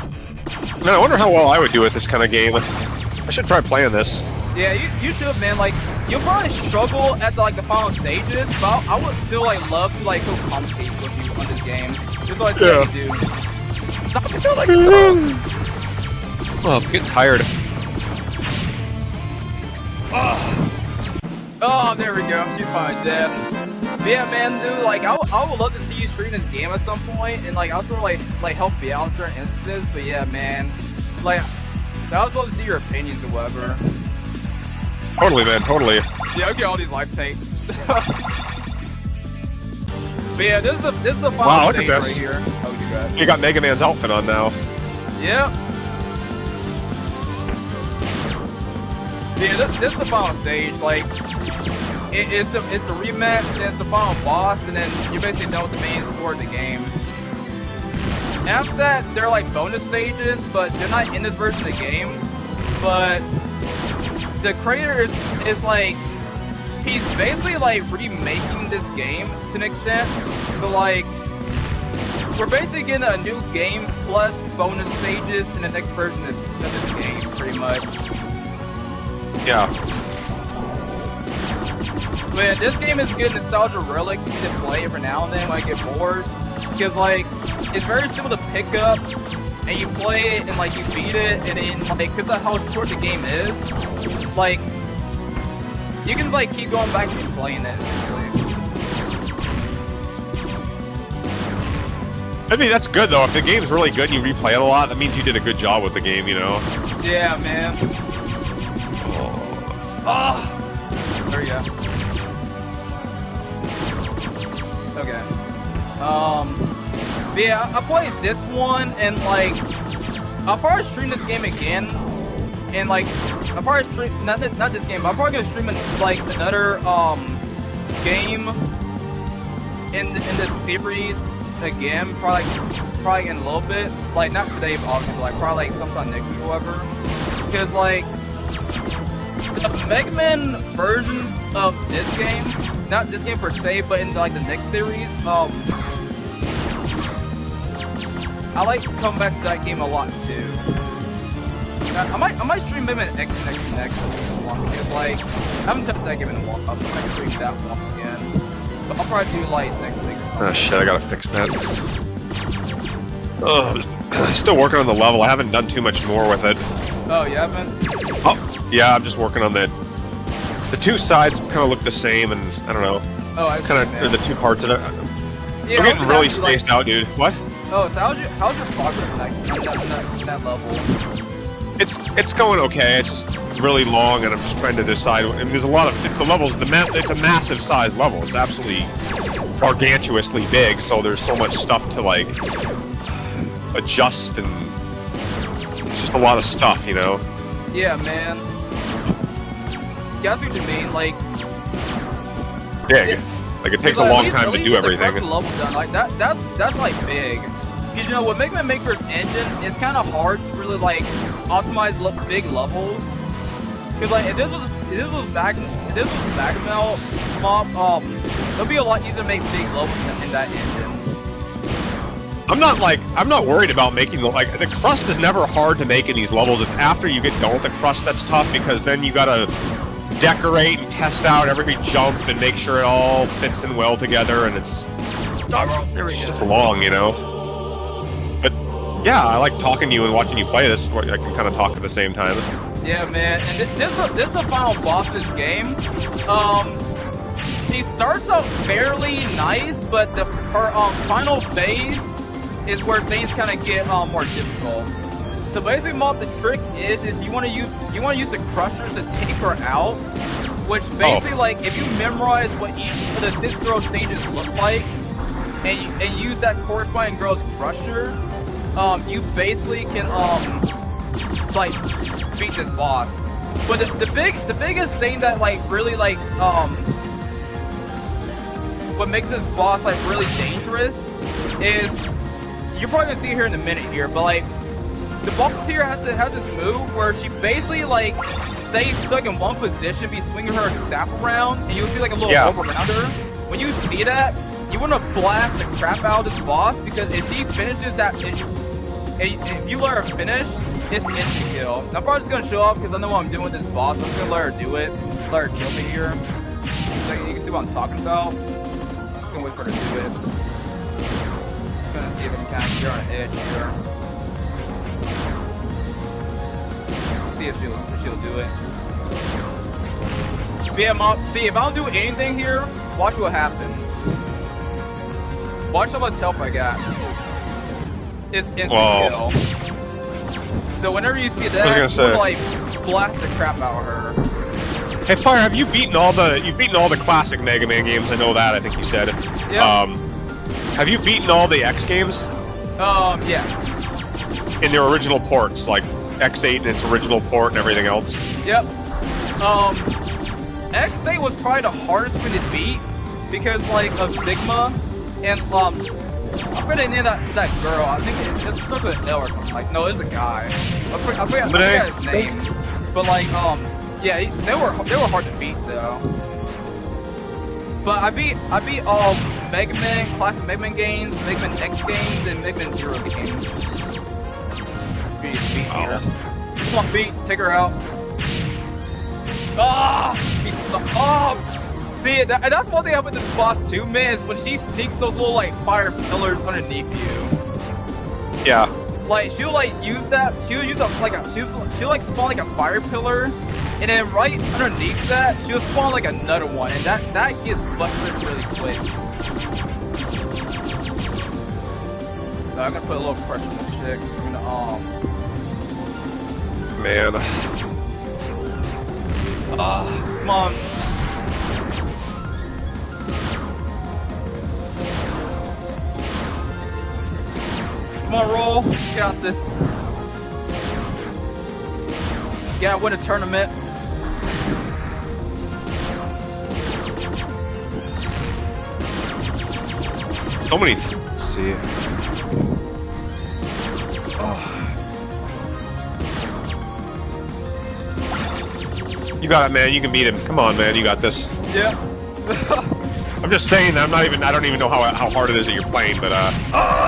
Man, I wonder how well I would do with this kind of game. I should try playing this. Yeah, you should, man. Like, you'll probably struggle at the final stages, but I would still like love to like go commentate with you on this game. That's what I say to do. Stop it, like, oh, I'm getting tired. Oh, there we go. She's finally dead. But yeah, man, dude. Like, I would love to see you stream this game at some point, and like also like help you out in certain instances. But yeah, man. Like, I would love to see your opinions or whatever. Totally, man. Totally. Yeah, I'll get all these life takes. But yeah, this is the final stage right here. Oh, you got it. You got Mega Man's outfit on now. Yep. Yeah, this is the final stage. Like, it's the rematch, then it's the final boss, and then you're basically done with the main story of the game. After that, they're like bonus stages, but they're not in this version of the game. But the creator is like, he's basically like remaking this game to an extent. So like, we're basically getting a new game plus bonus stages in the next version of this game, pretty much. Yeah. But this game is a good nostalgia relic for me to play every now and then when I get bored. Because like, it's very simple to pick up, and you play it, and like you beat it, and then like, because of how short the game is, like, you can just like keep going back and playing it essentially. I mean, that's good though. If the game's really good and you replay it a lot, that means you did a good job with the game, you know? Yeah, man. Oh! There you go. Okay. But yeah, I played this one, and like, I'll probably stream this game again. And like, I'll probably stream, not this game, but I'm probably gonna stream like another game in this series again, probably in a little bit. Like, not today, but obviously, but like probably like sometime next week or whatever. Because like, the Mega Man version of this game, not this game per se, but in like the next series, I like to come back to that game a lot too. I might stream Mega Man X next one, because like, I haven't touched that game in a while, so I might stream that one again. But I'll probably do like next week or something. Oh shit, I gotta fix that. Ugh, I'm still working on the level. I haven't done too much more with it. Oh, you haven't? Oh, yeah, I'm just working on the two sides kind of look the same, and I don't know. Oh, I kind of, or the two parts of it. Yeah, I'm getting really spaced out, dude. What? Oh, so how's your progress in that level? It's going okay. It's just really long, and I'm just trying to decide. I mean, there's a lot of it's a massive size level. It's absolutely gargantuously big. So there's so much stuff to like adjust, and it's just a lot of stuff, you know. Yeah, man. Yeah, I see what you mean. Like, big. Like it takes a long time to do everything. The level done. Like that's like big. Because you know, with Mega Man Maker's engine, it's kind of hard to really like optimize big levels. Because like if this was Magamel mob, it'd be a lot easier to make big levels in that engine. I'm not worried about making the crust is never hard to make in these levels. It's after you get done with the crust that's tough, because then you gotta decorate and test out every jump and make sure it all fits in well together, and it's just long, you know. But yeah, I like talking to you and watching you play this. I can kind of talk at the same time. Yeah, man. And this is the final boss of this game. She starts out fairly nice, but her final phase is where things kind of get more difficult. So basically, Mob, the trick is you want to use the crushers to take her out. Which basically, like, if you memorize what each of the 6 girl stages look like, and use that corresponding girl's crusher, you basically can like beat this boss. But the biggest thing that like really like what makes this boss like really dangerous is you're probably gonna see here in a minute here, but like the boss here has this move where she basically like stays stuck in one position, be swinging her staff around, and you'll see like a little rope around her. When you see that, you want to blast the crap out of this boss, because if she finishes that, if you let her finish, it's an instant kill. Now, I'm probably just gonna show off because I know what I'm doing with this boss. So I'm just gonna let her do it, let her kill me here. So you can see what I'm talking about. I'm just gonna wait for her to do it. I'm gonna see if I can kind of get her on an edge here. See if she'll do it. But yeah, Mom, see, if I don't do anything here, watch what happens. Watch how much health I got. It's instant kill. So whenever you see that, you're like blast the crap out of her. Hey, Fire, have you beaten all the classic Mega Man games? I know that. I think you said. Yep. Have you beaten all the X games? Yes. In their original ports, like X8 and its original port and everything else. Yep. X8 was probably the hardest one to beat because like of Sigma and I forget the name of that girl. I think it starts with an L or something. Like no, it's a guy. I forgot his name. But like yeah, they were hard to beat though. But I beat all Mega Man, classic Mega Man games, Mega Man X games, and Mega Man Zero games. Beat here. Come on, beat, take her out. See, that's one thing about this boss too, man, is when she sneaks those little like fire pillars underneath you. Yeah. Like she'll like use that. She'll use she'll like spawn like a fire pillar, and then right underneath that she'll spawn like another one, and that gets frustrated really quick. So I'm gonna put a little pressure on this chick. So I'm gonna Man. come on. Come on, roll. Got this. Yeah, win a tournament. So many. Let's see. You got it, man. You can beat him. Come on, man. You got this. Yeah. I'm just saying that I don't even know how hard it is that you're playing, but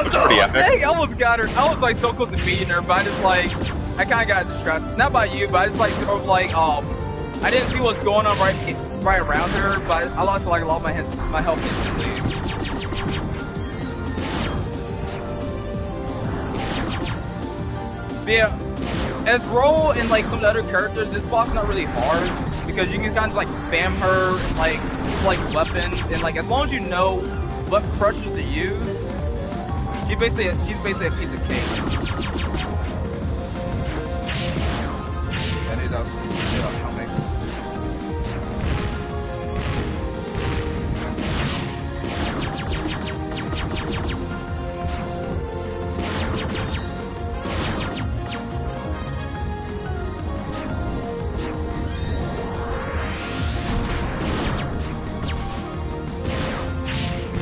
it's pretty epic. Dang, I almost got her. I was like so close to beating her, but I just like I kind of got distracted. Not by you, but I just like sort of like I didn't see what's going on right around her, but I lost like a lot of my health instantly. But yeah, as Roll and like some of the other characters, this boss is not really hard because you can kind of like spam her like weapons, and like as long as you know what crushers to use, she's basically a piece of cake. That is awesome.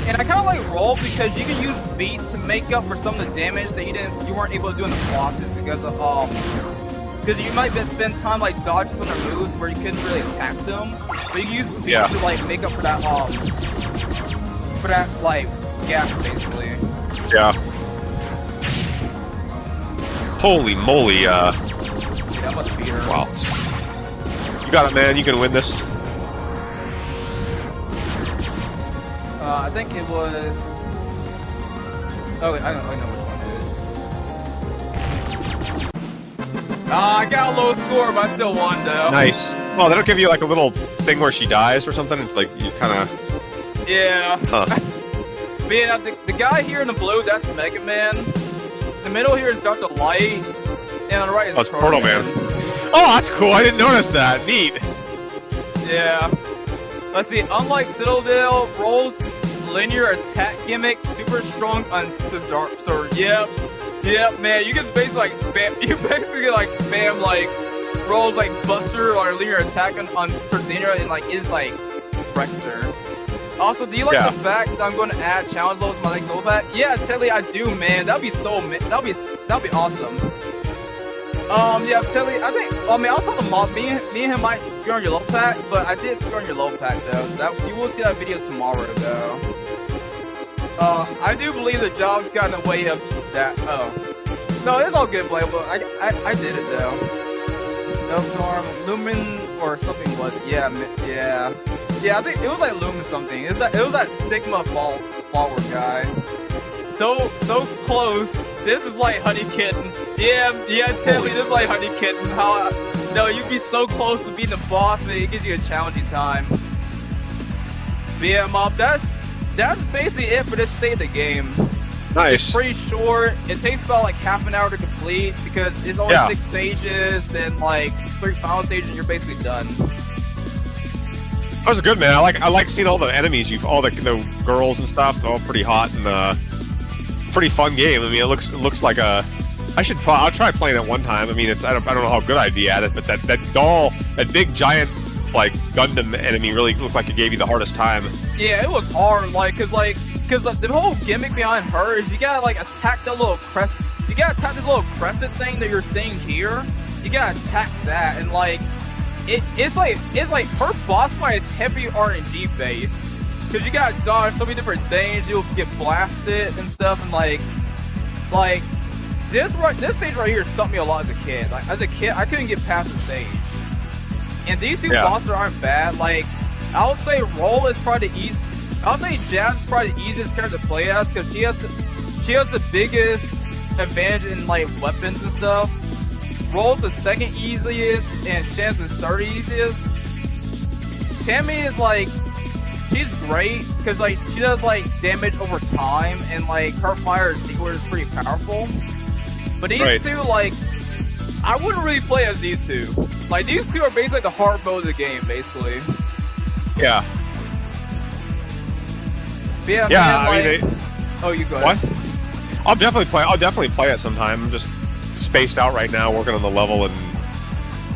And I kind of like Roll because you can use Beat to make up for some of the damage that you weren't able to do in the bosses because of because you might spend time like dodging some of their moves where you couldn't really attack them, but you can use Beat to like make up for that like gap basically. Yeah. Holy moly! Yeah, I'm about to beat her. Wow. You got it, man. You can win this. I think it was. Oh, I know which one it is. I got a low score, but I still won though. Nice. Well, they don't give you like a little thing where she dies or something. It's like you kind of. Yeah. Huh. But yeah, the guy here in the blue, that's Mega Man. The middle here is Dr. Light, And on the right is Oh, it's Proto Man. Oh, that's cool. I didn't notice that. Neat. Yeah. Let's see. Unlike Citadel, Roll's linear attack gimmick, super strong on Cesar. So, yep, man. You can basically like spam. You basically like spam like Roll's like Buster or linear attack on Cerzina, and like it is like Brexer. Also, do you like the fact that I'm going to add challenge levels to my next level pack? Yeah, Telly, I do, man. That'd be so. That'd be awesome. Yeah, Telly, I think. I mean, I'll tell the mob. Me and him might spear on your low pack, but I did spear on your low pack though, so that you will see that video tomorrow though. I do believe the job's got in the way of that. Oh, no, it's all good, Blake. But I did it though. Hellstorm, Lumen, or something was it? Yeah. I think it was like Lumen something. It was that Sigma follower guy. So close. This is like Honey Kitten. Yeah, Tilly, this is like Honey Kitten. No, you'd be so close to being the boss, but it gives you a challenging time. But yeah, Mob, that's basically it for this state of the game. Nice. It's pretty short. It takes about like half an hour to complete because it's only 6 stages, then like 3 final stages, and you're basically done. That was good, man. I like seeing all the enemies. All the girls and stuff. They're all pretty hot and pretty fun game. I mean, it looks like a. I'll try playing it one time. I mean, I don't know how good I'd be at it, but that doll, that big giant like Gundam enemy really looked like it gave you the hardest time. Yeah, it was hard, cause the whole gimmick behind her is you gotta like attack the little crescent. You gotta attack this little crescent thing that you're seeing here. You gotta attack that, and like it's like her boss fight is heavy RNG base, cause you gotta dodge so many different things. You'll get blasted and stuff, and like this stage right here stumped me a lot as a kid. Like as a kid, I couldn't get past the stage. And these 2 bosses aren't bad. Like I would say Roll is probably the easy. I would say Jazz is probably the easiest character to play as because she has the biggest advantage in like weapons and stuff. Roll's the 2nd easiest, and Shan's is 3rd easiest. Tammy is like, she's great because like she does like damage over time, and like her fire extinguisher is pretty powerful. But these 2, like, I wouldn't really play as these 2. Like these 2 are basically the hard mode of the game, basically. Yeah. But yeah, man, I mean, oh, you go ahead. What? I'll definitely play it sometime. I'm just spaced out right now, working on the level, and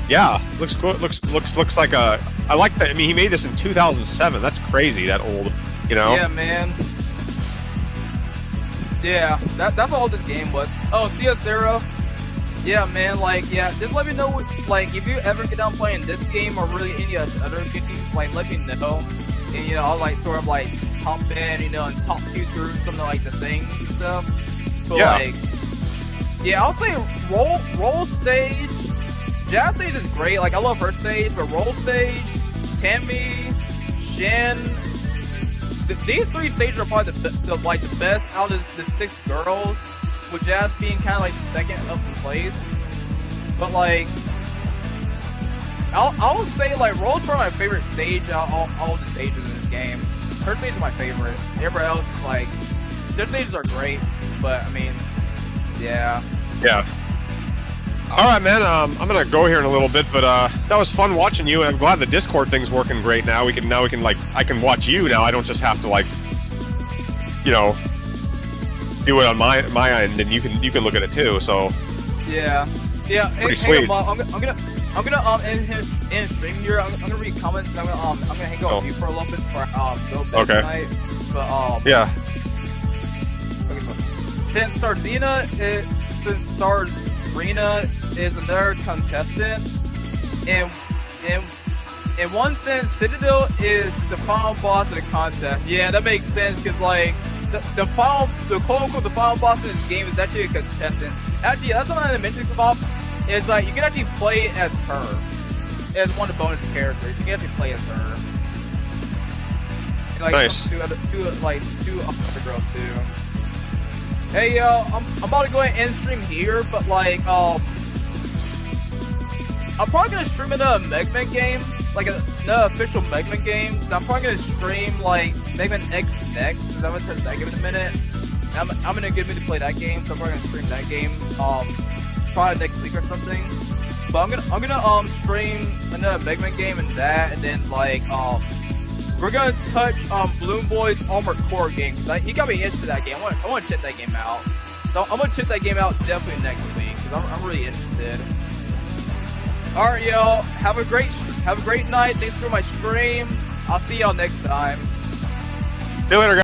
yeah, looks cool. Looks like a. I like that. I mean, he made this in 2007. That's crazy. That old, you know? Yeah, man. Yeah, that's all this game was. Oh, see ya, Seraph. Yeah, man. Like, yeah, just let me know. Like, if you ever get done playing this game or really any other games, like, let me know. And you know, I'll like sort of like pump in, you know, and talk you through some of like the things and stuff. But like, yeah, I'll say roll stage. Jazz stage is great. Like I love her stage, but roll stage, Tammy, Shin. These 3 stages are probably the best out of the 6 girls, with Jazz being kind of like 2nd up in place. But like, I would say like Roll's probably my favorite stage out of all the stages in this game. Her stage is my favorite. Everybody else is like, their stages are great, but I mean, yeah. Yeah. All right, man. I'm gonna go here in a little bit, but that was fun watching you. I'm glad the Discord thing's working great now. We can like I can watch you now. I don't just have to like, you know, do it on my end, and you can look at it too. So yeah. Pretty sweet. I'm gonna in stream here. I'm gonna read comments. And I'm gonna hang out with you for a little bit for go bed tonight. But yeah. Since Sarzina is another contestant, in one sense, Citadel is the final boss of the contest. Yeah, that makes sense because like the quote-unquote the final boss in this game is actually a contestant. Actually, that's something I mentioned about. Is like you can actually play as her, as one of the bonus characters. You can actually play as her. And, like, nice. Two other girls too. Hey, I'm about to go ahead and end stream here, but like, I'm probably gonna stream another Mega Man game, like another official Mega Man game. I'm probably gonna stream like Mega Man X next. I'm gonna touch that game in a minute. I'm gonna get me to play that game, so I'm probably gonna stream that game. probably next week or something. But I'm gonna stream another Mega Man game and that, and then like we're gonna touch Bloom Boy's Armored Core game because he got me interested in that game. I want to check that game out. So I'm gonna check that game out definitely next week because I'm really interested. All right, y'all. Have a great night. Thanks for my stream. I'll see y'all next time. See you later, guys.